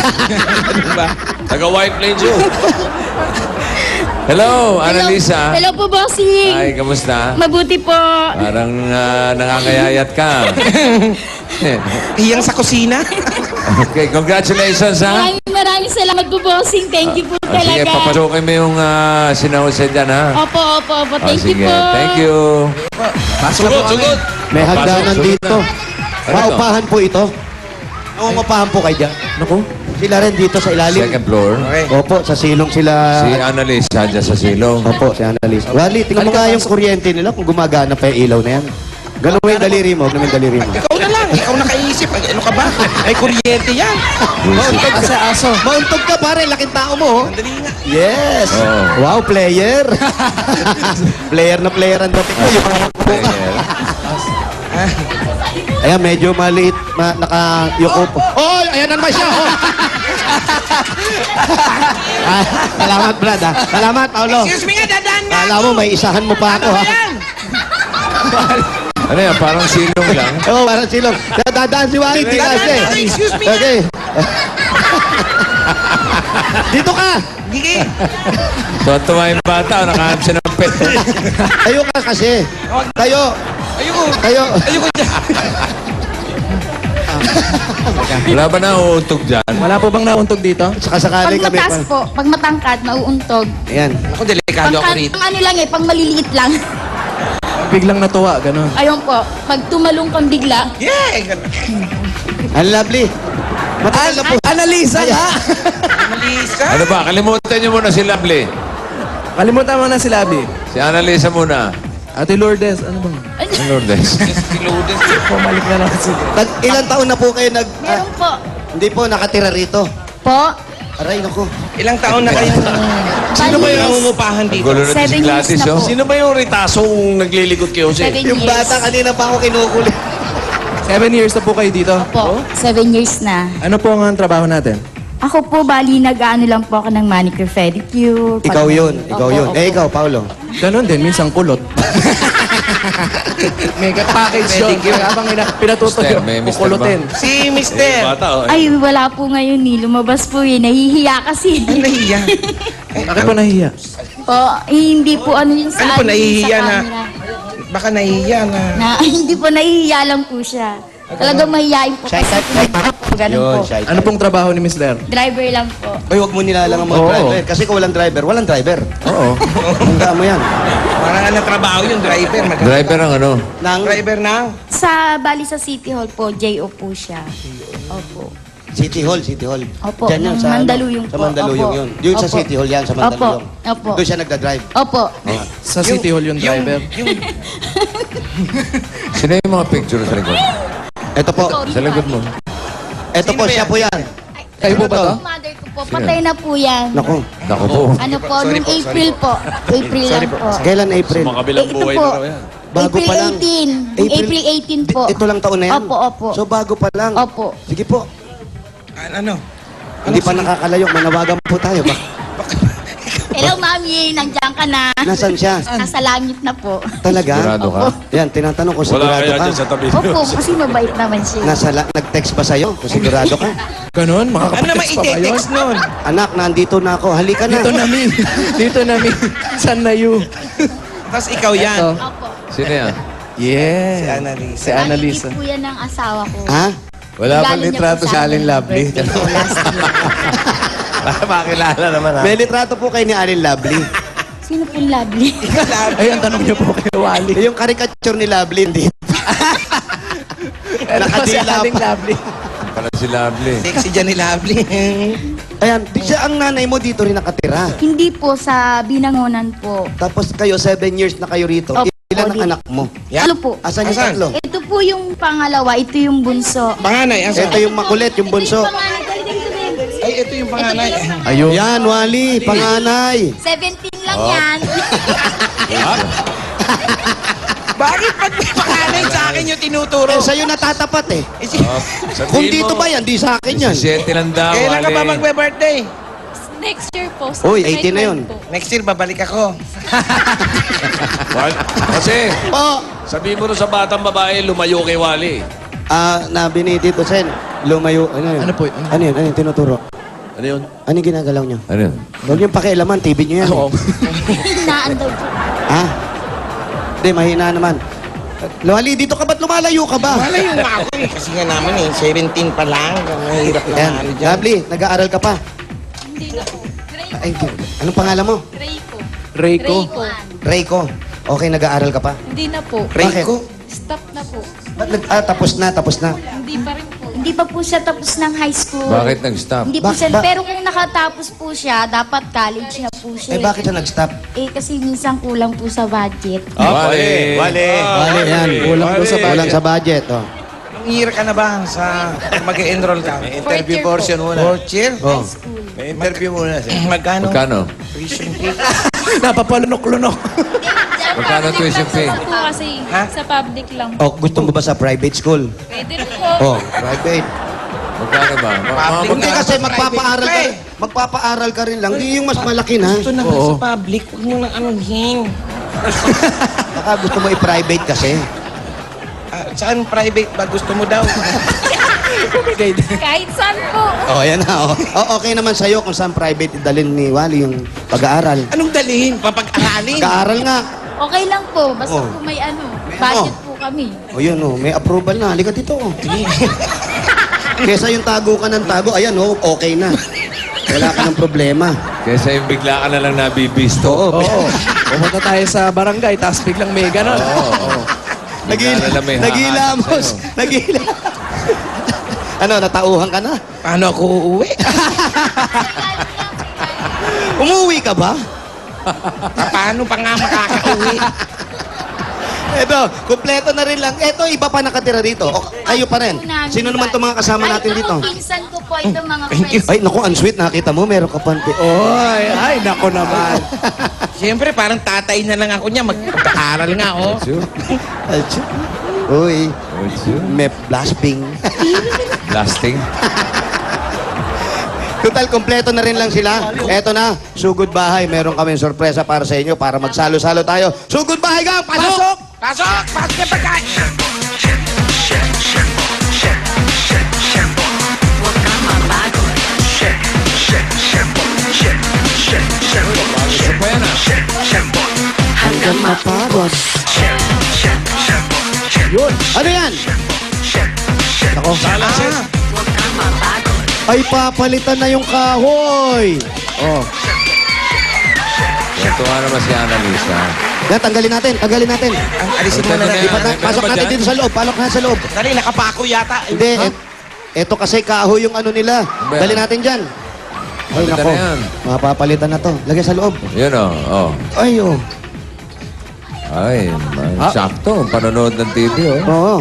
Diba? Taga-White Plains yun. Hello, Annalisa. Hello po, Bossy. Ay, kamusta? Mabuti po. Parang nakakayayat ka. Hiyang sa kusina. Okay, congratulations ha. Maraming salamat po, Bossing. Thank you po Sige, talaga. papasukin mo yung sinahusay dyan ha. Opo. Thank you Sige, po. thank you. Sugod. May hagdanan Pasok. dito. Ano Paupahan po ito. Nangungupahan po kayo dyan. Naku. Sila rin dito sa ilalim. Second floor. Opo, sa silong sila. Si Annalisa dyan sa silong. Opo, si Annalise. Wally, tingnan mo nga yung kuryente nila kung gumagana pa yung ilaw na yan. Galaw mo yung daliri mo, galaw mo yung daliri mo. Ikaw na lang. Ikaw nakaisip. Ay, ano ka ba? May kuryente yan. Mauntog ka sa aso. Mauntog ka pare, laking tao mo. Oh. Sandali nga. Yes. Wow, player. Player na player ang dating mo. Yung mga buka. Ayan, medyo maliit. Nakayuko po. Oh, ayan na naman siya. Oh. Salamat, Brad. Ha? Salamat, Paolo. Excuse me nga, dadaan nga. Kala mo, may isahan mo pa ako. Ha? Ano yan? Parang silong lang. Oo, parang silong. Dadaan si Wally. Di kasi. Excuse me Okay. Dito ka. Gigi. Tuwa yung bata, nakahanap siya ng pet. Tayo ka kasi. Tayo. Ayoko. Tayo. Ayoko dyan. Wala ba na uuntog dyan? Wala po bang nauntog dito? Saka sakali Pag kami. mataas po, pag matangkad, mauuntog. Ayan. Ako, delikado ako rito. Pang ano lang eh, pang maliliit lang. Biglang natuwa, gano'n. Ayun po, pag tumalong kang bigla, Yeah, ganun. Ang lovely. Matagal na po. Annalisa nga. Malisa. Ano ba? Kalimutan niyo muna si Lovely. Kalimutan mo na si Labi. Si Annalisa muna. Ate Lourdes, ano bang? Ang Lourdes. Kilodes. Pumalik na lang kasi. Ilang taon na po kayo meron po. hindi po nakatira rito. Po, Aray, naku. Ilang taon na kayo? Sino ba yung nangungupahan dito? Gulo na 7 si years Gladys, na oh. po. Sino ba yung ritasong naglilikot kay Jose? 7 Yung years. bata kanina pa ako kinukulit. 7 years na po kayo dito? Po, 7 years na. Ano po ang trabaho natin? Ako po, bali, nag-ano lang po ako ng manicure, pedicure. Ikaw yun, ikaw Opo, yun. opo. Eh, ikaw, Paolo. Ganon din, minsan kulot. Mega package yun. Habang pinatutuyo, Mister, may mister kukulutin. Si Mister. Bata, oh. Ay, wala po ngayon ni. Lumabas po eh. Nahihiya kasi. Nahiya. Bakit po nahihiya? po, hindi po ano yung sa Ano po, ano, nahihiya sa na? camera. Baka nahiya na. Hindi po, nahihiya lang po siya. Talagang mahihiyain po kasi po. Ganun po. shy Ano pong trabaho ni Mister? Driver lang po. Ay, huwag mo nilalang ang mga Oo. driver. Kasi kung walang driver, walang driver. Oo. Hanggaan mo yan. Parang ano trabaho yung driver. Driver ang ano? Nang Driver na. Bali sa City Hall po, J.O. po siya. Opo. City Hall, City Hall. Opo, Diyan yan, ng sa Mandaluyong Sa po. Mandaluyong Opo. yun. Yun sa Opo. City Hall yan, sa Mandaluyong. Opo. Doon siya nagda-drive. Opo. Sa City Hall yung driver. Sino yung mga picture sa likod? Ito po. Sa likod mo. Ito po, siya po yan. Kayo po ba to? Mother ko po, patay na po yan. Naku. Naku po. Ano po, nung April po. April lang po. Kailan April? Mga kabilang Ito buhay po. na raw yan. Bago April pa lang. 18. April 18 po. Ito lang taon na yan? Opo, opo. So bago pa lang? Opo. Sige po. Ano? Hindi pa nakakalayo. Manawagan po tayo. Hello, Mami. Nandiyan ka na. Nasaan siya? Nasa langit na po. Talaga? Sigurado ka? Yan, tinatanong kung Wala sigurado kaya ka. dyan sa tabi. Opo, kasi mabait naman siya. Nag-text ba sa'yo kung sigurado ka? Ganon? Ano naman Makakapag-text pa ba yun? i-text nun? Anak, nandito na ako. Halika na. Dito na mi. Dito na mi. San na you? Tapos ikaw yan. Ito. Opo. Sino yan? Yeah. Si Annalisa. Si Annalisa. Galing po yan ng asawa ko. Ha? Wala pa Galing niya litrato po sa Alin akin Lovely. birthday ko last year. Para makilala naman ha. May litrato po kay ni Alin Lovely. Sino po lovely? Ay, ang tanong niyo po kay Wally. Yung caricature ni Lovely, hindi. Ano po si Nakadila Aling pa. Lovely? Para si Lovely. Sexy dyan ni Lovely. Ayan, di siya ang nanay mo dito rin nakatira. Hindi po, sa Binangonan po. Tapos kayo, 7 years na kayo rito. Opo, Ilan ang di- anak mo? Yan. Ano po? Asan yung Asan? tatlo? Ito po yung pangalawa, ito yung bunso. Panganay. Asan? Ito yung makulit, yung bunso. Ay, ito yung panganay. Ayun. Yan, Wally, panganay. 17 lang yan. Bakit pag may panganay sa akin yung tinuturo? Eh, sa'yo natatapat eh. Eh, si- Kung dito ba yan, di sa akin yan. 17 lang daw, Kailan ka ba Wally. magbe-birthday? Next year po. Uy, 18 na yun. Next year, babalik ako. Kasi, Po, sabihin mo rin sa batang babae, lumayo kay Wally. nabi ni Tito Sen, lumayo. Ano yun? Ano po? Ano yun? Ano yung tinuturo? Ano yun? Ano yung ginagalaw niyo? Ano yun? Huwag niyong pakialaman, TV niyo yan. Oo. Hinaan daw po. Ha? Hindi, mahina naman. Wally, dito ka ba't lumalayo ka ba? Malayo nga ako eh. Kasi nga naman eh, 17 pa lang. Mahirap na Yan. ano dyan. Lovely, nag-aaral ka pa. Hindi na po. Ay, anong pangalan mo? Rayco. Reiko. Rayco. Okay, nag-aaral ka pa? Hindi na po. Rayco? Stop na po. Ba't tapos na, tapos na. Hindi pa rin po. Hindi pa po siya tapos ng high school. Bakit nag-stop? Hindi po siya. Ba- Pero kung nakatapos po siya, dapat college na po siya. Eh, bakit siya nag-stop? Eh, kasi minsan kulang po sa budget. Wally. Wally, yan. Kulang po sa Kulang sa budget, oh. year ka na ba sa mag-enroll ka? May interview portion muna. Fourth year? Oh. May interview muna siya. Magkano? Magkano? Tuition fee? Napapalunok-lunok. Magkano tuition fee? po kasi sa public lang. Oh, gusto mo ba sa private school? Pwede rin po. Oh, private. Magkano ba? Hindi kasi magpapaaral ka rin lang. Hindi yung mas malaki na. Gusto na sa public, huwag mo nang anuhin. Baka gusto mo i-private kasi. Saan private ba gusto mo daw? Kahit saan po. Oh, ayan na. Oh, okay naman sa'yo kung saan private idalhin ni Wally yung pag-aaral. Anong dalhin? Papag-aralin? Pag-aaral nga. Okay lang po. Basta Oh. po may budget po kami. O yun, may approval na. Halika dito. Kesa yung tago ka ng tago, ayan, okay na. Wala ka ng problema. Kesa yung bigla ka na lang nabibisto. Oo. Pumunta tayo sa barangay, tapos biglang may ganon. Nagilamos. Ano, natauhan ka na? Paano ako uuwi? Umuwi ka ba? Paano pa nga makakauwi? Eto, kumpleto na rin lang. Eto, iba pa nakatira dito. O, kayo pa rin. Sino naman itong mga kasama natin dito? Ay, pinsan ko po ito mga friends. Ay, naku, ang sweet. Nakita mo, meron ka pante. Oy, ay, nako naman. Siyempre, parang tatay na lang ako niya. Mag-aaral nga, oh. Uy, may blasting. Blasting? Total, kompleto na rin lang sila. Eto na, sugod bahay. Meron kaming sorpresa para sa inyo para magsalo-salo tayo. Sugod bahay ka! Pasok! Pasok! Pasok yung pagkain! Pa yan ah. Hanggang mapagod. Yun. Ano yan? Ako. Ay, papalitan na yung kahoy. Oh. Tuwa naman si Annalisa. Yan, tanggalin natin. Alisin mo na lang. Pasok natin dito sa loob. Palok na sa loob. Dali, nakapako yata. Hindi, eto kasi kahoy yung ano nila. Ba yan? Dali natin dyan. Ay, Palitan nako. na yan. Mapapalitan na to. Lagay sa loob. Yun oh. Ay, oh. Ay, sakto. Panonood ng TV oh. Oo.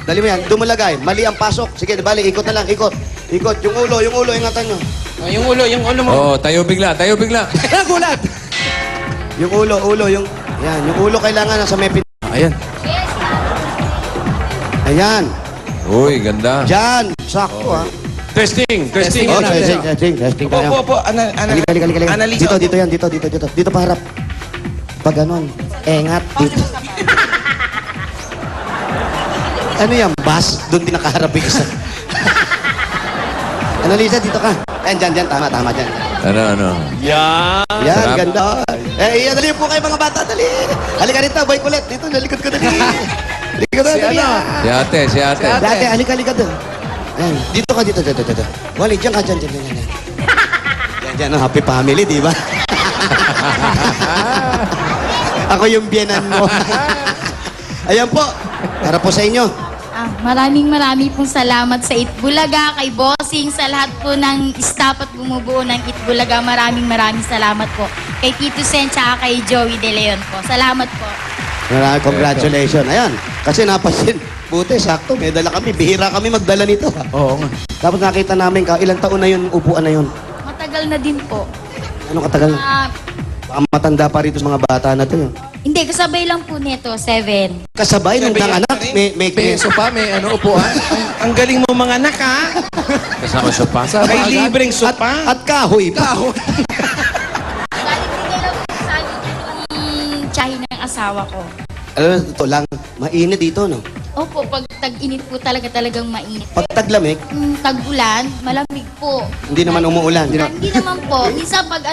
Dali mo yan. Doon mo lagay. Mali ang pasok. Sige, bali, ikot na lang. Ikot. Yung ulo, ingatan nyo. Yung ulo mo. Oh, tayo bigla. Nagulat! Yung ulo, yan. Yung ulo kailangan nasa may Ayan. Ayan. Uy, ganda. Diyan. Sakto, ha. Testing. Oh, testing tayo. Opo. Halika. Analisa. Dito yan. Dito pa harap. Pag ganon. Engat. Dito. Ano yan? Bus? Doon din nakaharap yung isa. Annalisa, dito ka. Ayan, dyan. Tama dyan. Ano? Yan. Yan, Sarap. ganda. Dali po kayo mga bata, dali. Halika rito, boy kulit. Dito, nalikod ko, dali. Halika na, dali. Si ate. Dati, halika doon. Ayan, dito ka, dito. Wally, dyan ka, dyan. Dyan, happy family, di ba? Ako yung biyanan mo. Ayan po, para po sa inyo. Maraming pong salamat sa Itbulaga, kay Bossing, sa lahat po ng staff at bumubuo ng Itbulaga. Maraming salamat po. Kay Tito Sen, tsaka kay Joey De Leon po. Salamat po. Congratulations. Ayan, kasi napasin. Buti, sakto, may dala kami. Bihira kami magdala nito. Oo nga. Tapos nakita namin, ilang taon na yun, upuan na yun. Matagal na din po. Ano katagal? Baka matanda pa rito sa mga bata na to. Hindi, kasabay lang po nito, 7. Kasabay ng anak, may May sopa, may upuan. Ang galing mo mga anak, ha? Kasama siya pa. May libreng sopa. At kahoy pa. Balik lang po sa akin yung tsahin ng asawa ko. Alam mo, ito lang, mainit dito, no? Opo, pag tag-init po talagang mainit. Pag taglamig, Tag-ulan, malamig po. hindi naman umuulan. Hindi naman po. Minsan pag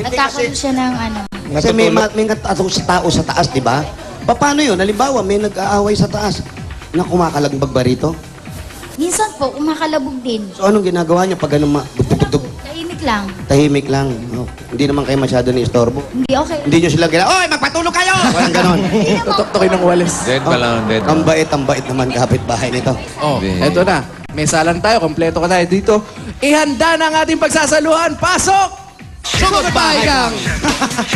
nagkakaroon siya ng Kasi may atong sa tao sa taas, di ba? Paano yun? Halimbawa, may nag-aaway sa taas na kumakalagbag ba rito? Minsan po, kumakalabog din. So anong ginagawa niya pag ganun dugtug-dug? Tahimik lang. Tahimik lang. No? Hindi naman kayo masyado ni istorbo. Hindi okay. Hindi nyo sila gina, oy, magpatulog kayo! Walang ganon. Tutok-tokin ng walis. Dead pa lang, dead. Ang bait naman kapitbahay nito. Oh, eto na. May salang tayo, kompleto ka tayo dito. Ihanda na ang ating pagsasaluhan. Pasok! Sugod bahay kang!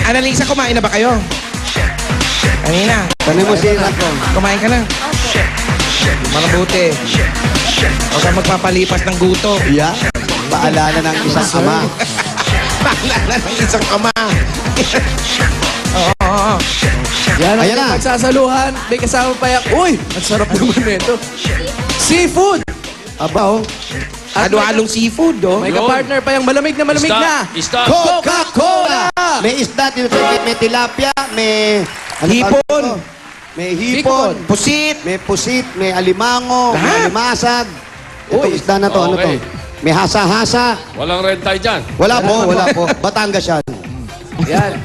Annalisa, kumain na ba kayo? Kanina. Tanay mo si Rako. Kumain ka na? Opo. Mabuti. Huwag kang magpapalipas ng guto. Yeah. Paalala ng isang ama. Paalala ng isang ama. Oo. Yan ang Ayan na. pagsasaluhan. May kasama pa yan. Uy! Ang sarap naman nito. Seafood! Aba, oh. Halo-halong seafood, oh. May kapartner pa yung malamig na malamig na. Isda. Coca-Cola! May isda dito sa may tilapia, may... ano Hipon. tawag dito? May hipon. Pusit. May pusit, may alimango, may alimasag. Itong Uy. isda na to, ano to? Okay. May hasa-hasa. Walang red tie dyan. Wala po. Batangas yan. Yan.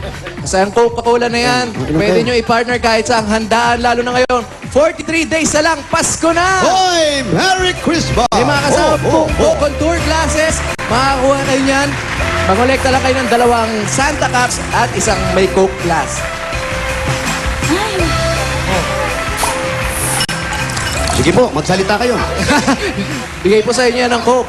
Kasi ang Coca-Cola na yan, pwede nyo i-partner kahit sa handaan, lalo na ngayon. 43 days na lang, Pasko na! Hoy! Merry Christmas! May mga kasama pong contour glasses. Makakuha kayo niyan. Pangolekta lang kayo ng 2 Santa Cups at isang may Coke glass. Sige po, magsalita kayo. Bigay po sa inyo yan ng Coke.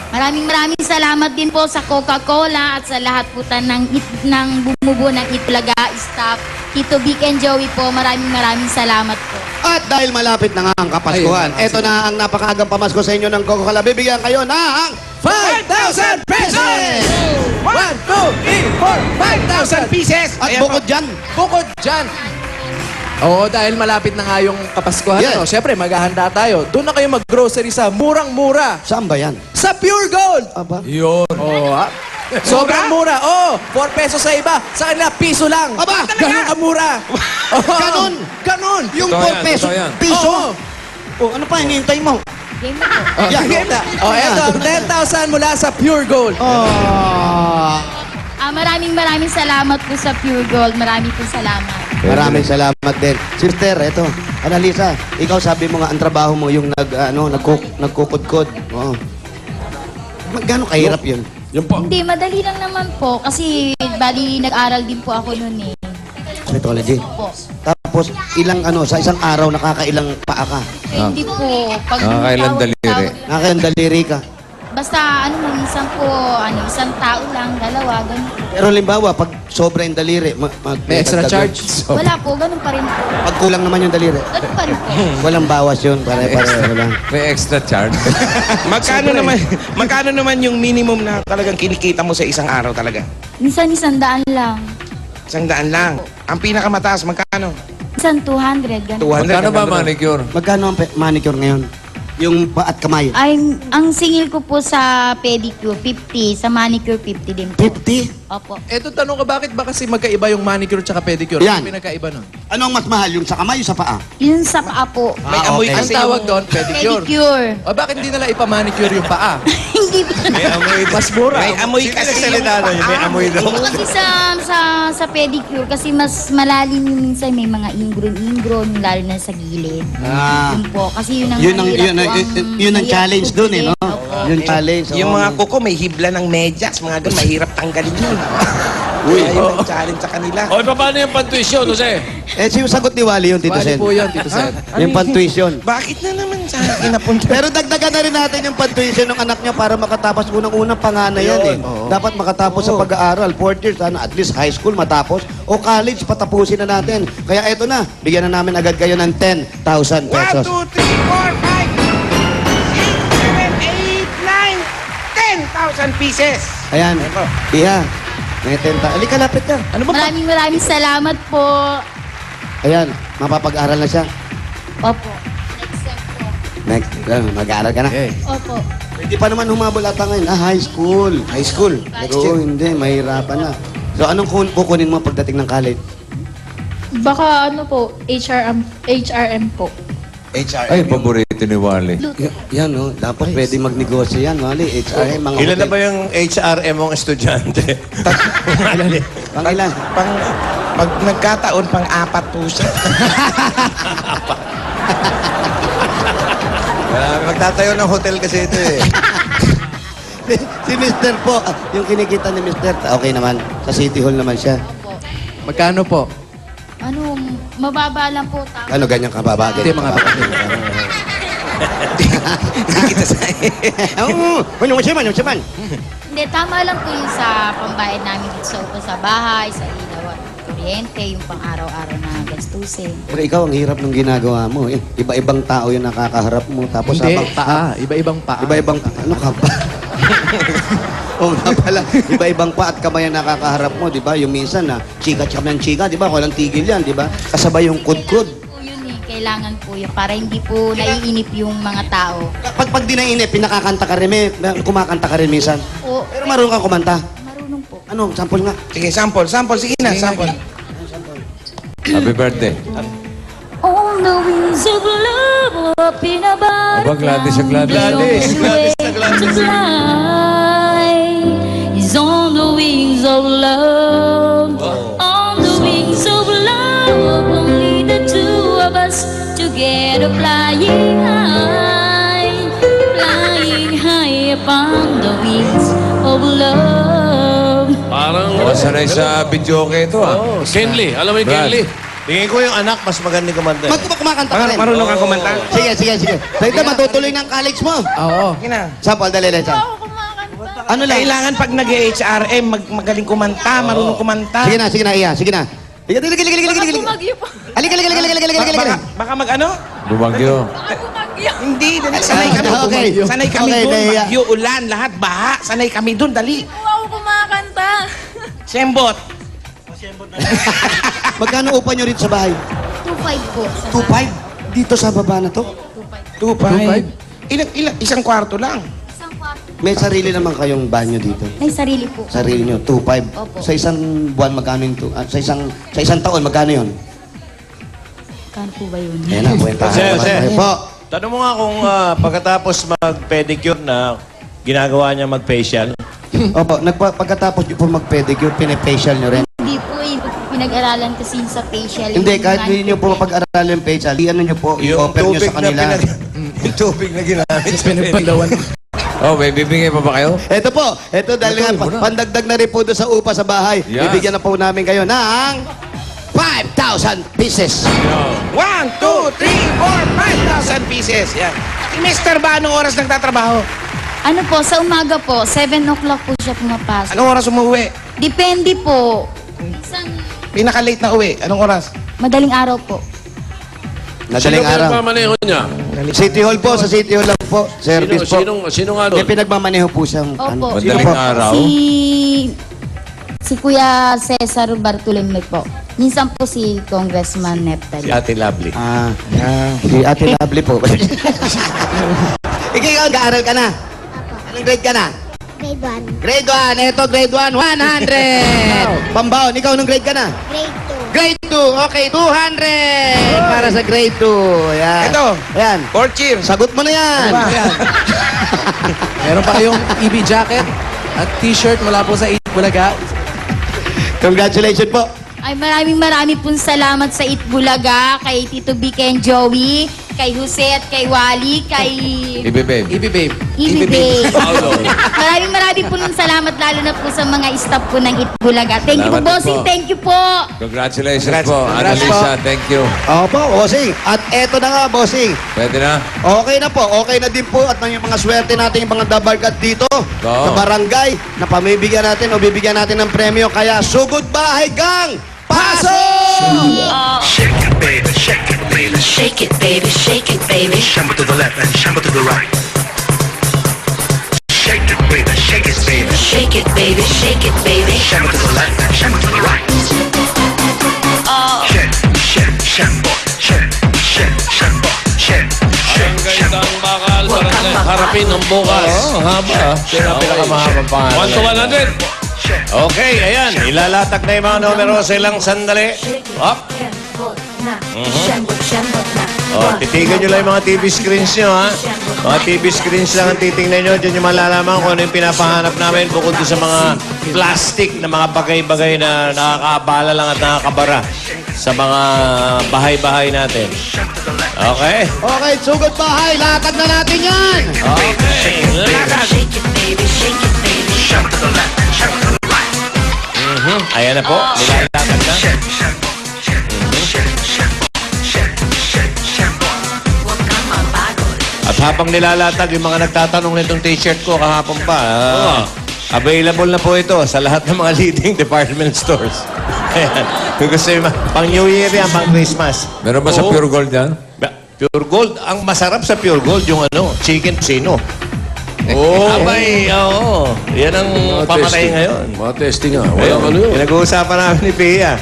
Maraming salamat din po sa Coca-Cola at sa lahat po ng bumubuo ng Itbulaga staff. Tito Vic and Joey po, maraming salamat po. At dahil malapit na nga ang Kapaskuhan, Ayun, eto na ang napakaagang pamasko sa inyo ng Coca-Cola. Bibigyan kayo ng 5,000 pesos! 1, 2, 3, 4, 5,000 pieces. At Ayan bukod dyan, Bukod dyan. Oo, dahil malapit na nga yung Kapaskuhan. Yes. Ano? Siyempre, maghahanda tayo. Doon na kayo mag-grocery sa murang-mura. saan ba yan? Sa Pure Gold! Aba? Yun. Oo, ha? Sobrang mura. Oo, 4 pesos sa iba. Sa kanila, piso lang. Aba, Ganun kamura. Oo. Ganon? Ganon. Yung Totoo 4 yan, peso, totoo yan. piso? Oo. Oh, ano pa, hinihintay mo? Game na po. Oh, Yan. oh, eto, 10,000 mula sa Pure Gold. Oh. Maraming salamat po sa Pure Gold. Maraming salamat. Maraming salamat din. Sister, eto, Annalisa, ikaw sabi mo nga ang trabaho mo yung nagkukudkod. Oo. Gano'ng kahirap yun? Yun po. Hindi, madali lang naman po. Kasi bali nag-aral din po ako noon eh. Psychology. Po. Tapos, sa isang araw nakakailang paa ka? Eh, hindi po. Pag Nakakailan daliri. Nakakailang daliri ka? Basta minsan po, isang tao lang, 2, ganun. Pero limbawa, pag sobra yung daliri, May extra dagdag- charge. Wala po, ganun pa rin po. Pag kulang naman yung daliri, Ganun pa rin po. walang bawas yun. Pare-pareho lang. May extra charge. Magkano naman yung minimum na talagang kinikita mo sa isang araw talaga? Minsan 100 lang. 100 lang. Ang pinakamataas, magkano? Minsan 200, ganun. 200. Magkano ba ang ganda. manicure? Magkano ang manicure ngayon? Yung paa at kamay? Ang singil ko po sa pedicure, 50. Sa manicure, 50 din po. 50? Opo. Eto, tanong ka bakit ba kasi magkaiba yung manicure tsaka pedicure? Yan. Ano pinagkaiba nun? Ano ang mas mahal? Yung sa kamay o sa paa? Yun sa paa po. May amoy Ang kasi tawag yung... doon, pedicure. Pedicure. O bakit hindi nila ipamanicure yung paa? Hindi po. Mas mura. May amoy kasi yung May amoy daw. Kasi sa pedicure, kasi mas malalim yung minsan may mga ingron-ingron, lalo na sa gilid. Ah. Yun po. Kasi yun ang Yun ang, mahirap yun, po, yun ang mahirap challenge po dun eh, no? Opo. Yung challenge. Yung oo. mga kuko, may hibla ng medyas, mga ganun, mahirap tanggalin yun. Kaya yun ang challenge sa kanila. O, paano yung pantuisyon, Jose? yung sagot ni Wally yun, Tito Bali Sen. po yun, Tito Sen. Yung pantuition. Bakit na naman sa akin napunta? Pero dagdagan na rin natin yung pantuition ng anak niya para makatapos. Unang-unang panganay yan eh. Dapat makatapos sa pag-aaral. 4 years, at least high school matapos. O college, patapusin na natin. Kaya eto na, bigyan na namin agad kayo ng 10,000 1, 2, 3, 4, 5, 6, 7, 8, 9, pesos. 10,000 pieces. Ayan. Iha. May 10,000. Alika, lapit ka. Ano ba? Maraming salamat po. Ayan, mapapag-aral na siya. Opo. Next, mag-aaral ka na. Opo. Hindi pa naman humabol ata ngayon. High school. High school. Oo, hindi. Mahirapan na. So, anong kukunin mo pagdating ng college? Baka HRM po. Ay, paborito ni Wally. Yan, no? Dapat pwede magnegosyo yan, Wally. HRM, mga Ilan na hotel. ba yung HRM mong estudyante? Pangilan? Pag nagkataon, pang-4 po siya. Magtatayo ng hotel kasi ito eh. Si Mr. po, yung kinikita ni Mr. Okay naman. Sa City Hall naman siya. Magkano po? Mababa lang po. Ano, ganyan kababa? Hindi, mga kapatid. Oo, ano Hindi, tama lang po yun sa pambayad namin dito sa bahay, sa ilawan. kuryente, yung pang araw-araw na gastusin. Pero ikaw, ang hirap ng ginagawa mo. Eh. Iba-ibang tao yung nakakaharap mo. Tapos Hindi. habang paa. Iba-ibang paa. Iba-ibang ano ka ba? Oo nga pala. Iba-ibang pa at kamay ang nakakaharap mo, di ba? Yung minsan na chika ng chika, di ba? Walang tigil yan, di ba? Kasabay yung kudkud. Po yun eh, kailangan po yun para hindi po naiinip yung mga tao. Pag di nainip, pinakakanta ka rin, kumakanta ka rin minsan. O, Pero marunong kang kumanta. marunong po. Ano, sample nga. Sige, sample. Sige na, sample. Happy birthday. On the wings of love, up in a bar. Aba, Gladys, Gladys. Is on the wings of love. On the wings of love, only the two of us together flying high upon the wings of love. Parang... Sanay sa video ito Kenley. Alam mo yung Brad. Kenley? Tingin ko yung anak, mas maganda kumanta. Kumakanta ka rin. Marunong kang kumanta? Sige. Dahil matutuloy ng college mo. Oo. Sige na. Sample, dali. Ano lang? Kailangan pag nag-HRM, magaling kumanta, marunong kumanta. Sige na, iya. Sige. Baka mag-ano? Bumagyo. Hindi, dali. Sanay kami. Okay. Sanay kami Okay, doon. Leia. Bagyo, ulan, lahat, baha. Sanay kami doon, dali. Wow, kumakanta. Sembot. Magkano upa nyo rito sa bahay? 2.5 po. 2.5? Dito sa baba na to? 2.5. Isang kwarto lang. Isang kwarto. May sarili naman kayong banyo dito. May sarili po. Sarili nyo, 2.5. Opo. Sa isang buwan, magkano yung sa isang taon, magkano yun? Kano po ba yun? Ayan na, kwentahan Jose, naman Jose. tayo po. Tanong mo nga kung pagkatapos mag-pedicure na ginagawa niya mag-facial. Opo, pagkatapos nyo po mag-pedicure, pine-facial nyo rin. Hindi po eh. Pinag-aralan kasi sa facial. Hindi, kahit hindi nyo po pag-aralan yung facial, ano nyo po, i-offer nyo sa kanila. yung tubig na ginamit. Pinagpandawan. Oh, may bibigay pa ba kayo? Ito po, dahil nga, pandagdag na rin po doon sa upa sa bahay. Yes. Bibigyan na po namin kayo ng 5,000 pieces. 1, 2, 3, 4, 5,000 pieces. Yan. Si Mr. ba, anong oras nagtatrabaho? Ano po, sa umaga po, 7 o'clock po siya pumapasok. Anong oras umuwi? Depende po. Isang Pinaka-late na uwi. Anong oras? madaling araw po. Madaling Sino araw. pinagmamaneho niya? City Hall po, sa City Hall lang po. Service po. Sino nga May doon? pinagmamaneho po siyang... Opo. Madaling araw. Si Kuya Cesar Bartolome po. Minsan po si Congressman Si Neptali. Ate Lovely. Si Ate Lovely po. Ikaw, nag-aaral ka na? Anong grade ka na? Grade 1. Grade 1. Ito, grade 1, 100. Pambaon, ikaw, anong grade ka na? Grade Grade 2. Okay, 200. Para sa grade 2. Ayan. Ito. Ayan. 4 cheers. Sagot mo na yan. Meron pa kayong EB jacket at t-shirt mula po sa Bulaga. Congratulations po. Ay, maraming pong salamat sa Itbulaga, kay Tito Vic and Joey, kay Jose at kay Wally, kay Ibe, babe. EB babe. Ibibay. maraming pong salamat lalo na po sa mga staff po ng Itbulaga. Thank you po, Salamat bossing. po. Thank you po. Congratulations po. Congrats Annalisa, thank you. Opo, bossing. At eto na nga, bossing. Pwede na? Okay na po. Okay na din po. At yung mga swerte natin, yung mga dabarkat dito sa barangay na pamibigyan natin o bibigyan natin ng premyo. Kaya sugod bahay gang! Pasok! Shake it, baby, shake it, baby. Shake it, baby. Shake it, baby. Shamble to the left and shamble to the right. Shake it, baby, shake it, baby. Shake it, baby. Shake it, baby. Shamble to the left and shamble to the right. Shake, shake, shamble, shake, shake, shamble, shake, shake, Ang shamble. gandang bakal, barangay. Harapin ang bukas. Oo, haba. Sino ang pinakamahabang pangalan? 1 to 100. Okay, ayan. Ilalatag na yung mga numero sa ilang sandali. Up. Titigan nyo lang yung mga TV screens nyo, ha? Mga TV screens lang ang titingnan nyo. Diyan nyo malalaman kung ano yung pinapahanap namin bukod doon sa mga plastic na mga bagay-bagay na nakakaabala lang at nakakabara sa mga bahay-bahay natin. Okay? Okay, sugod bahay. Latag na natin yan! Okay. Shake it, baby. Shake it, baby. Shamble to the left and shamble to the right. Ayan na po. Nilalatag na. Shake, shamble, shake, shake, shamble, shake, shake, shamble. At habang nilalatag, yung mga nagtatanong nitong t-shirt ko kahapon pa. Available na po ito sa lahat ng mga leading department stores. Ayan. Kung gusto nyo, pang New Year yan, pang Christmas. Meron ba sa Oo. Pure Gold yan? Pure Gold. Ang masarap sa Pure Gold, yung chicken sino. Oh. Abay, oo. Yan ang pamatay ngayon. Mga testing nga. Walang ano yun. Pinag-uusapan namin ni Pia.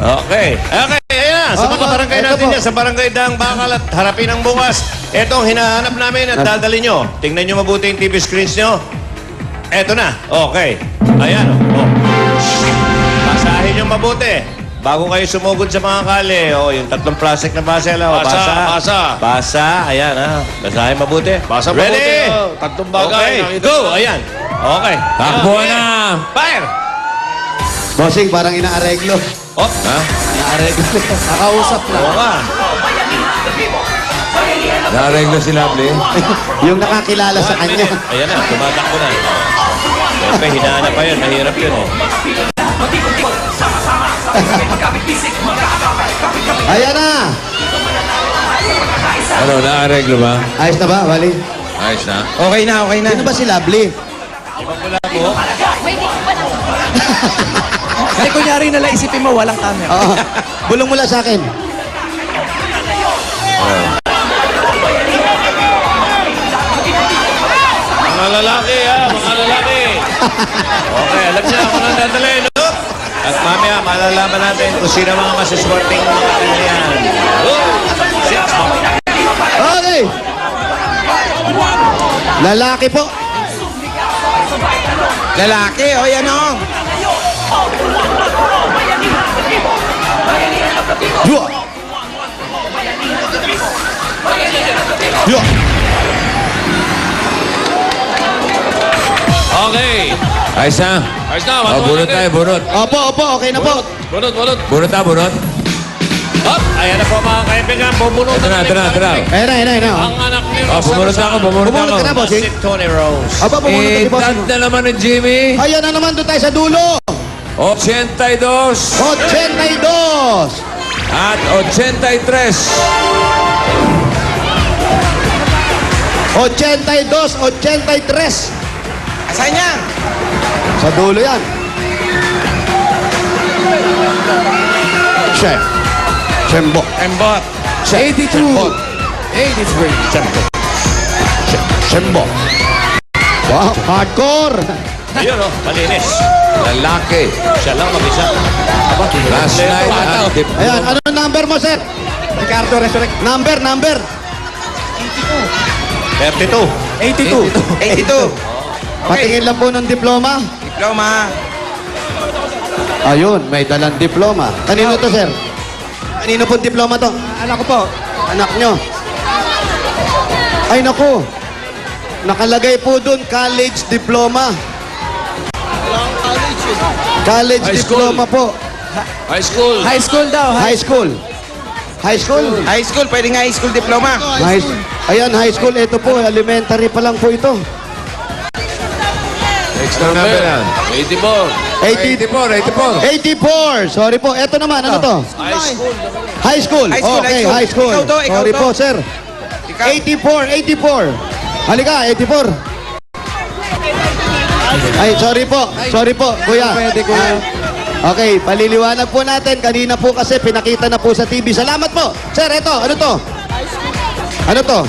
Okay. Okay, ayan. Sa mga barangay ito natin po. yan, sa barangay Daang Bakal at harapin ang bukas. Ito ang hinahanap namin at dadali nyo. Tingnan nyo mabuti yung TV screens nyo. Eto na. Okay. Ayan. Oh. Basahin nyo mabuti. Bago kayo sumugod sa mga kali. Oh, yung tatlong plastic na basel. Oh. Basa. Basa. Ayan, ha. Basahin mabuti. Basa Ready? mabuti, oh. Tatlong bagay, Okay. nakita Go. nyo. Ayan. Okay. Takbo na! Fire! Bossing, parang inaareglo. Oh. Ha? Inaareglo. Nakausap lang. Oo nga. Naareglo si Lovely. Yung nakakilala sa 1 kanya. minute. Ayan na, tumatakbo na. Siyempre, hinahanap pa yun. Mahirap yun eh. Ayan na! Ano, naareglo ba? Ayos na ba, Wally? Ayos na. Okay na, okay na. Sino ba si Lovely? Kasi kunyari nalang isipin mo, walang camera. Oo. Bulong mo lang sa akin. Mga lalaki, ha? Mga lalaki. Okay, alam niya kung nang dadali, no? At mamaya, malalaman natin kung sino mga masiswerteng mga kanyan. Okay! Lalaki po. Lalaki, o yan o. Dua. Dua. Okay. Ayos na. Ayos na. Oh, bunot tayo, bunot. Opo, opo, okay na po. Bunot, bunot. Bunot na, bunot. Hop! Ayan na po mga kaibigan. Bubunot Ito na, ito na, ito na. Ayun na, ayun na, ayun na. Ang anak ni Oh, bumunot na ako, bumunot na Bumunot ako. ka na, bossing. Si Tony Rose. Aba, bumunot na si bossing. Itat na naman ni Jimmy. Ayan na naman, doon tayo sa dulo. 82 82. at 83. 82, 83. Asan niya? Sa dulo yan. Chef. Chembo. Embot. 82. 83. Chembo. Chembo. Wow, hardcore. Ayun, oh. Malinis. Lalaki. Siya lang mag-isa. Last night at Ayan, ano number mo, sir? Ricardo Resurrect. Number. 32. 82. 82. Patingin lang po ng diploma. Diploma. Ayun, may dalang diploma. Kanino to, sir? Kanino pong diploma to? Anak ko po. Anak nyo. Ay, naku. Nakalagay po doon, college diploma. College High school. diploma po. High school. High school daw. High school. High school. High school, pwede nga high school diploma. Ayan, high school. Ito po, elementary pa lang po ito. extra number yan. 84. 84. 84. Sorry po. Ito naman, ano to? High school. High school. High school, Okay, high high school. school. Ikaw Sorry to. po, sir. Ikaw. 84. Halika, 84. Ay, sorry po. Sorry po, kuya. Pwede, kuya. Okay, paliliwanag po natin. Kanina po kasi pinakita na po sa TV. Salamat po. Sir, ito. Ano to? Ano to?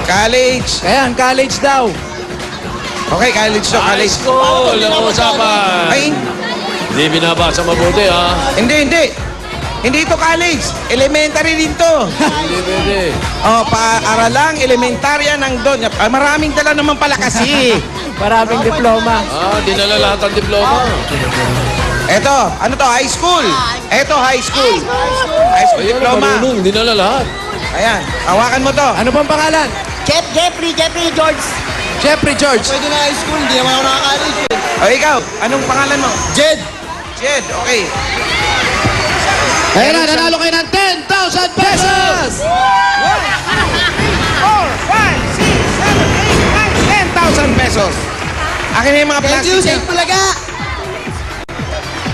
College. Ayan, college daw. Okay, college to, High college. school. Ang usapan. Ay, Hindi binabasa mabuti, ha? hindi. Hindi ito college. Elementary din to. Hindi pwede. Oh, paaralang elementarya ng doon. Maraming dala naman pala kasi. Maraming diploma. Ah, dinala lahat ang diploma. Eto, ano to? High school. Eto, high school. High school Ayun, diploma. marunong. Dinala lahat. Ayan, hawakan mo to. Ano bang pangalan? Jeffrey George. Jeffrey George. Pwede na high school, hindi naman ako nakaka-college. O ikaw, anong pangalan mo? Jed. Jed, okay. Ayan na, nanalo kayo ng 10,000 pesos! 4, 5, 6, 7, 8, 9, 10,000 pesos. Akin na yung mga Thank you, plastic. Saint Bulaga.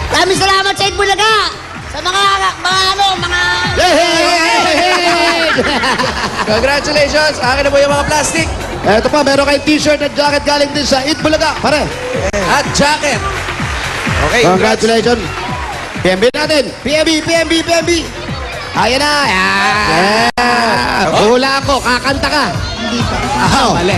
Maraming salamat, Saint Bulaga. Sa mga Hey, hey, hey, hey, hey! Congratulations. Akin na po yung mga plastic. Eto pa, meron kayong t-shirt at jacket galing din sa Eat Bulaga, pare. At jacket. Okay, Congratulations. PMB natin. PMB. Ayan na. Yeah. Hula ako, kakanta ka. Hindi po. Mali.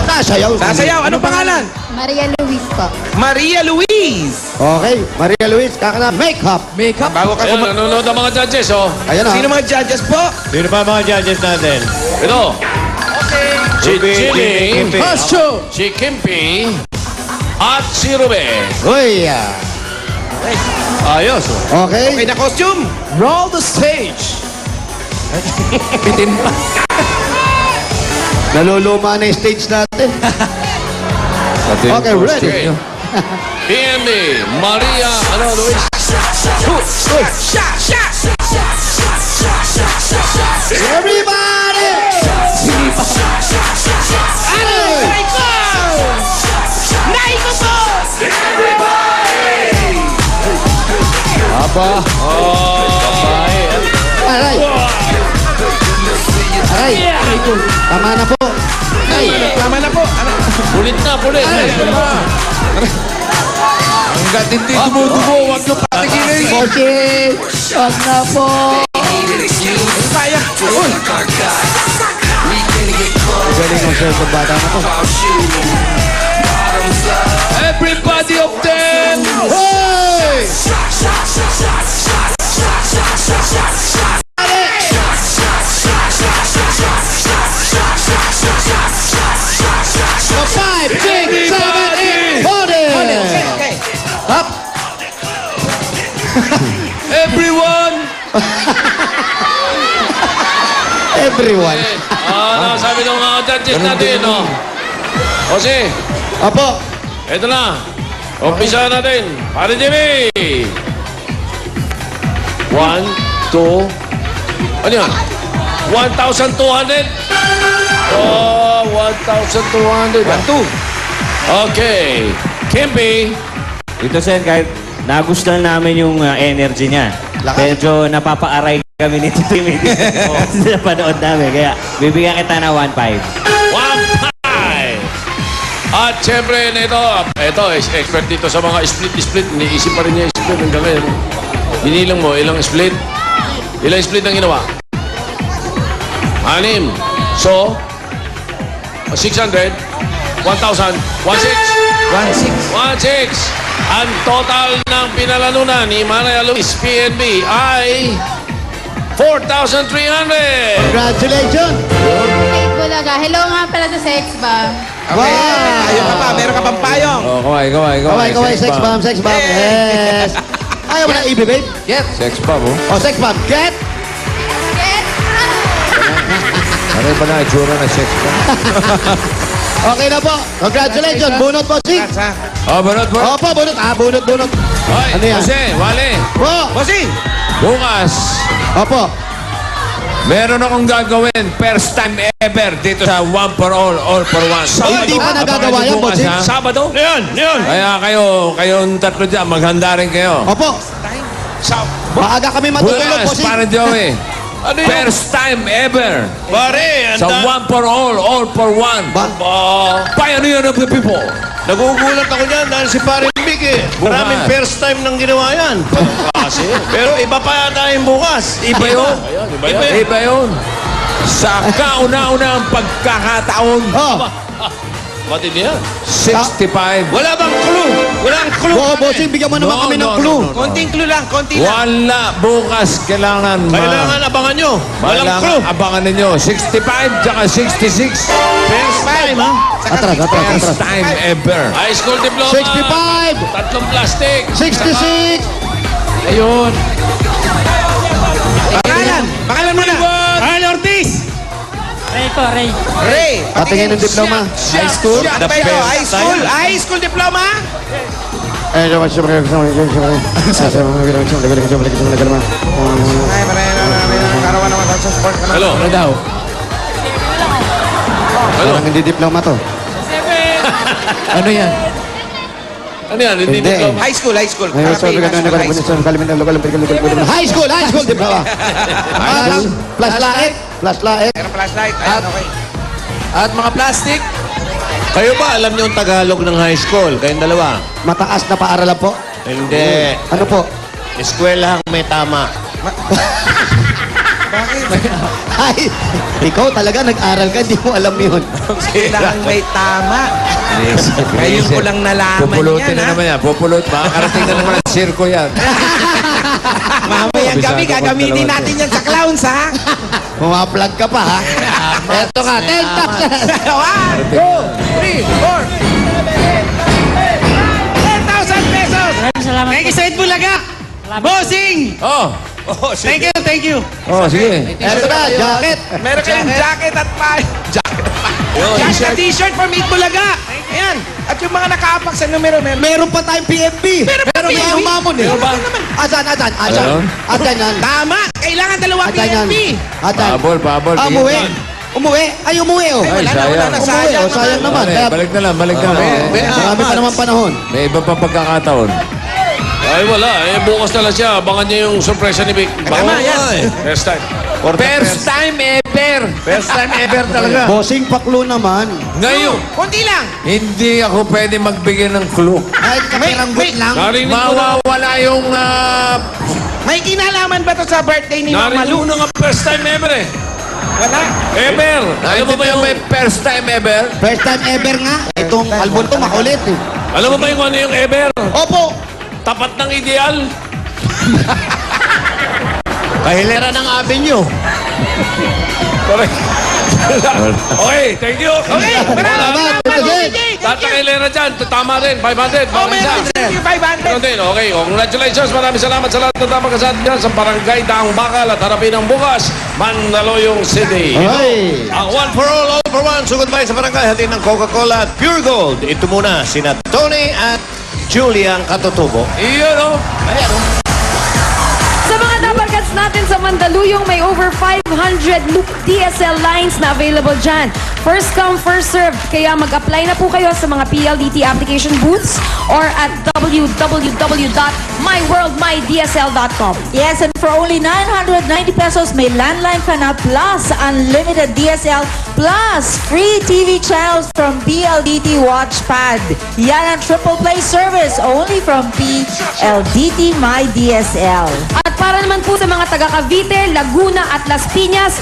Sasayaw. Sasayaw, anong pangalan? Maria Luis po. Maria Luis. Okay, Maria Luis, kakanta. Makeup. Makeup. Bago ka Ayan, nanonood ang mga judges, oh. Ayan na. Sino mga judges po? Sino pa mga judges natin? Ito. Si Chili, Costume. si Kimpi, at si Ruben. Uy. Ayos, oh. Okay. Okay na costume. Roll the stage. Bitin pa. Naluluma na yung stage natin. Okay, ready. Okay. PNB, Maria, Luis. Everybody! Aba. Aray! Aray! Tama na po. Tama na po. Ano? Pulit na, pulit. Hanggat hindi dumudugo, huwag nyo patigilin. Bossing! Wag na po! Kaya. Uy. Galing ang sir ng bata na po. Everybody of them. Hey! So 5, 6, 7, 8, 40! Up! Everyone. Everyone. Ano sabi ng mga judges natin, no? Jose, Apo! eto na. Umpisa natin. Pare Jimmy. 1, 2. Ano yan? 1,200. Oh, 1,200. 1, 2. Okay. Kimpi. Dito, Sen, kahit nagustuhan namin yung energy niya. Medyo napapaaray kami nito sa panood namin. Kaya bibigyan kita na 1.5. 1.5. At syempre, ito, expert dito sa mga split. Iniisip pa rin niya yung split hanggang ngayon. Binilang mo, ilang split? Ilang split ang ginawa? 6. So, 600, 1,000, 1,600. 1,600. Ang total ng pinalanunan ni Maria Luis PNB ay 4,300. Congratulations! Kate Bulaga. Hello nga pala sa Sex Bomb. Okay. Ayun ka pa. Meron ka pang payong. Oh, kaway. Sex bomb. Yes! Ayaw mo na ibibig? Get. Sex bomb, oh. O, sex bomb. Get! Ano ba na itsura na sex bomb? Okay na po. Congratulations. Bunot po, Sing. Oh, bunot. Opo, bunot. Bunot. Hoy, Ano yan? Jose, Wale. Po. Bossing. Bukas, Opo. meron akong gagawin first time ever dito sa One for All for One. Hindi pa nagagawa yan, Bukas, Bossing. ha? Sabado? Kaya kayong tatlo dyan, maghanda rin kayo. Opo. Maaga kami matutulog, Bukas, Bossing. para Joey. Ano yun? First time ever Pare, sa One for All for One. Pioneer of the people. Nagugulat ako niyan dahil si Pare Vic eh. Maraming first time nang ginawa yan. Kasi, Pero iba pa yata yung bukas. Iba yun. iba yun. Iba yun. Sa kauna-unang pagkakataon, Matindi yan. 65. Wala bang clue? Walang clue. Oo, Bossing, bigyan mo naman No, kami ng no, clue. no, no. Konting clue lang. Konti lang. Wala bukas. Kailangan Kailangan abangan nyo. Walang clue. abangan ninyo. 65 tsaka 66. First time, ha? First time ever. High school diploma. 65. Tatlong plastic. 66. Ayun. Pangalan mo na. Carl Ortiz. Ray. Patingin ng diploma. High school? High school diploma? Eh, yo, siyempre, Karawan naman sa sport ka na. Hello. Ano daw? Parang hindi diploma to. Ano yan? Ano yan? Hindi Hindi. diploma. High school. High school diploma. Flashlight. Meron flashlight. Ayun, okay. At mga plastic, Kayo ba, alam niyo ang Tagalog ng high school? Kayong dalawa? Mataas na paaralan po. Hindi. Ano po? Eskwelahang may tama. Ay, ikaw talaga nag-aral ka, di mo alam yun. Kailangan may tama. Ngayon ko lang nalaman Pupulutin yan, na ha? naman yan. Pupulot. Makakarating na naman ang sirko yan. Mamayang gabi, Kabisado ko gagamitin dalawa natin yan sa clowns, ha? Pumaplug ka pa, ha? Eto nga, 10,000. 1, 2, 3, 4. 10,000 pesos! Thank you sa Itbulaga! Bossing! Oh. Thank you. Oh, sige. Eto na, jacket. Meron kayong jacket at pie. Jacket at t-shirt from Itbulaga. Ayan. At yung mga nakaapak sa numero, Meron pa tayong PMP. Meron pa Pero may PMP? umamon eh. Asan. Ano? Asan yan. Tama! Kailangan dalawa Asan yan. PMP. Asan. Pabol. Ah, umuwi. Umuwi. Ay, umuwi oh. Ay, Wala na, sayang. Umuwi oh, sayang naman. Balik, balik na lang. Marami pa naman panahon. May iba pa pagkakataon. Ay, wala. Bukas na lang siya. Abangan niya yung surpresa ni Vic. Tama, yan. First time. First time ever. First time ever talaga. Bossing paklo naman. Ngayon, Kunti lang. hindi ako pwede magbigay ng clue. Kahit kapiranggot lang. Narinig ko na. Mawawala yung... May kinalaman ba to sa birthday ni Mama Narinig Lu? ko na nga first time ever eh. Wala. Ever. Alam mo ba yung... may first time ever? First time ever nga. Itong album to makulit eh. Alam mo ba yung ano yung ever? Opo. Tapat ng ideal. Kahilera ng avenue. Correct. Okay, thank you. Okay, Salamat. Tatakilera dyan. Tama rin. 500. Oh, meron din yung 500. Meron din. Okay, congratulations. Maraming salamat sa lahat ng tamang kasat dyan sa Barangay Daang Bakal at harapin ang bukas, Mandaluyong City. Ay. Ang one for all for one. Sugod ba sa barangay? Hatid ng Coca-Cola at Pure Gold. Ito muna, sina Tony at Julie ang katutubo. Iyon o. Sa mga dabarkats natin sa Mandaluyong, may over 500 loop DSL lines na available dyan. First come, first served. Kaya mag-apply na po kayo sa mga PLDT application booths or at www.myworldmydsl.com. Yes, and for only 990 pesos, may landline ka na plus unlimited DSL plus free TV channels from PLDT Watchpad. Yan ang triple play service only from PLDT My DSL. At para naman po sa mga taga Cavite, Laguna at Las Piñas,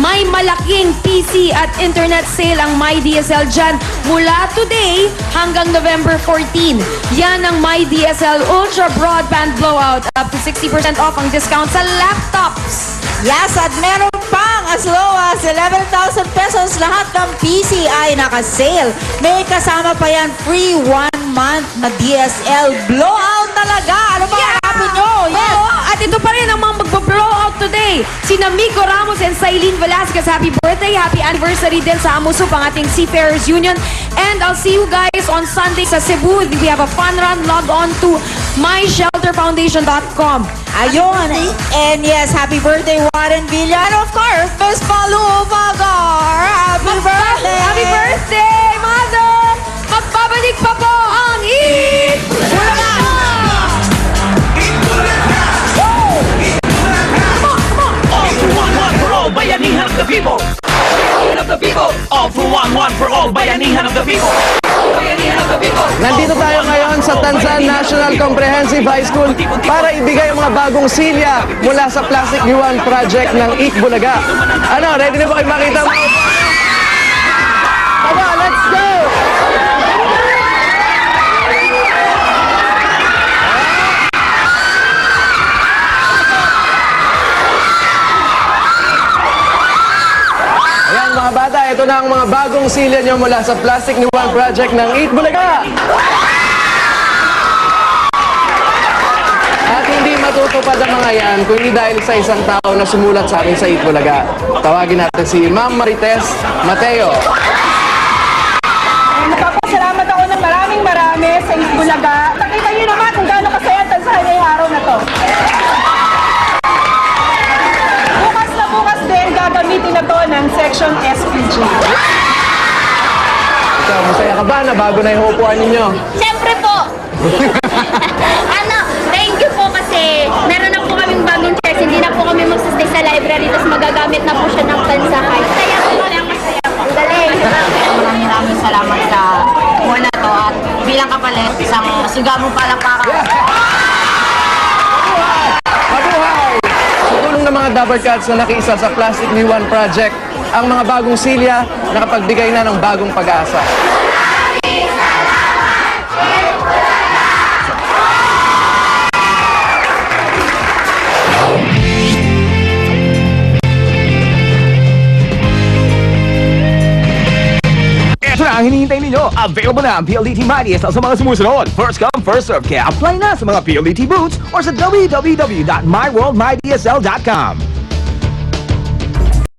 may malaking PC at internet sale ang MyDSL dyan mula today hanggang November 14. Yan ang MyDSL Ultra Broadband Blowout. Up to 60% off ang discount sa laptops. Yes, at meron pang as low as 11,000 pesos lahat ng PC ay naka-sale. May kasama pa yan free 1 month na DSL blowout talaga. Ano ba hanapin nyo? Yes. Oo, at ito pa rin ang mga magbo-blowout today. Sina Mico Ramos and Sailene Velasquez. Happy birthday, happy anniversary din sa Amusup, ang ating Seafarers Union. And I'll see you guys on Sunday sa Cebu. We have a fun run. Log on to myshelterfoundation.com. Ayun. And yes, happy birthday, Warren Villa. And of course, Miss Malu Magar. Happy birthday! Happy birthday, Mother! Magbabalik pa po ang Eat Bulaga! All for one for all, bayanihan of the people. Bayanihan of the people. All for one for all, bayanihan of the people. Bayanihan of the people. Nandito tayo ngayon sa Tanzan National Comprehensive High School para ibigay ang mga bagong silya mula sa Plastic Yuan Project ng Eat Bulaga. Ano, ready na ba kayo makita mo? Come on, let's go! Ayan mga bata, ito na ang mga bagong silya nyo mula sa Plastic Yuan Project ng Eat Bulaga. At hindi matutupad ang mga yan kung hindi dahil sa isang tao na sumulat sa amin sa Eat Bulaga. Tawagin natin si Ma'am Marites Mateo. Nagpapasalamat ako ng marami sa Itbulaga. Nakita niyo naman kung gaano kasaya ang Tanzania yung araw na to. Bukas na bukas din gagamitin na to ng Section SPG. Ikaw, masaya ka ba na bago na yung upuan ninyo? Siyempre po. Thank you po kasi meron na po kaming bagong chairs. Hindi na po kami magsistay sa library tapos magagamit na po siya ng pansahay. Masaya po. Masaya po. Galing. Dabber Cats na nakiisa sa Plastic Me One Project. Ang mga bagong silya nakapagbigay na ng bagong pag-asa. Ito na ang hinihintay ninyo. Available na ang PLDT MyDSL sa mga sumusunod. First come, first serve. Kaya apply na sa mga PLDT booths or sa www.myworldmydsl.com.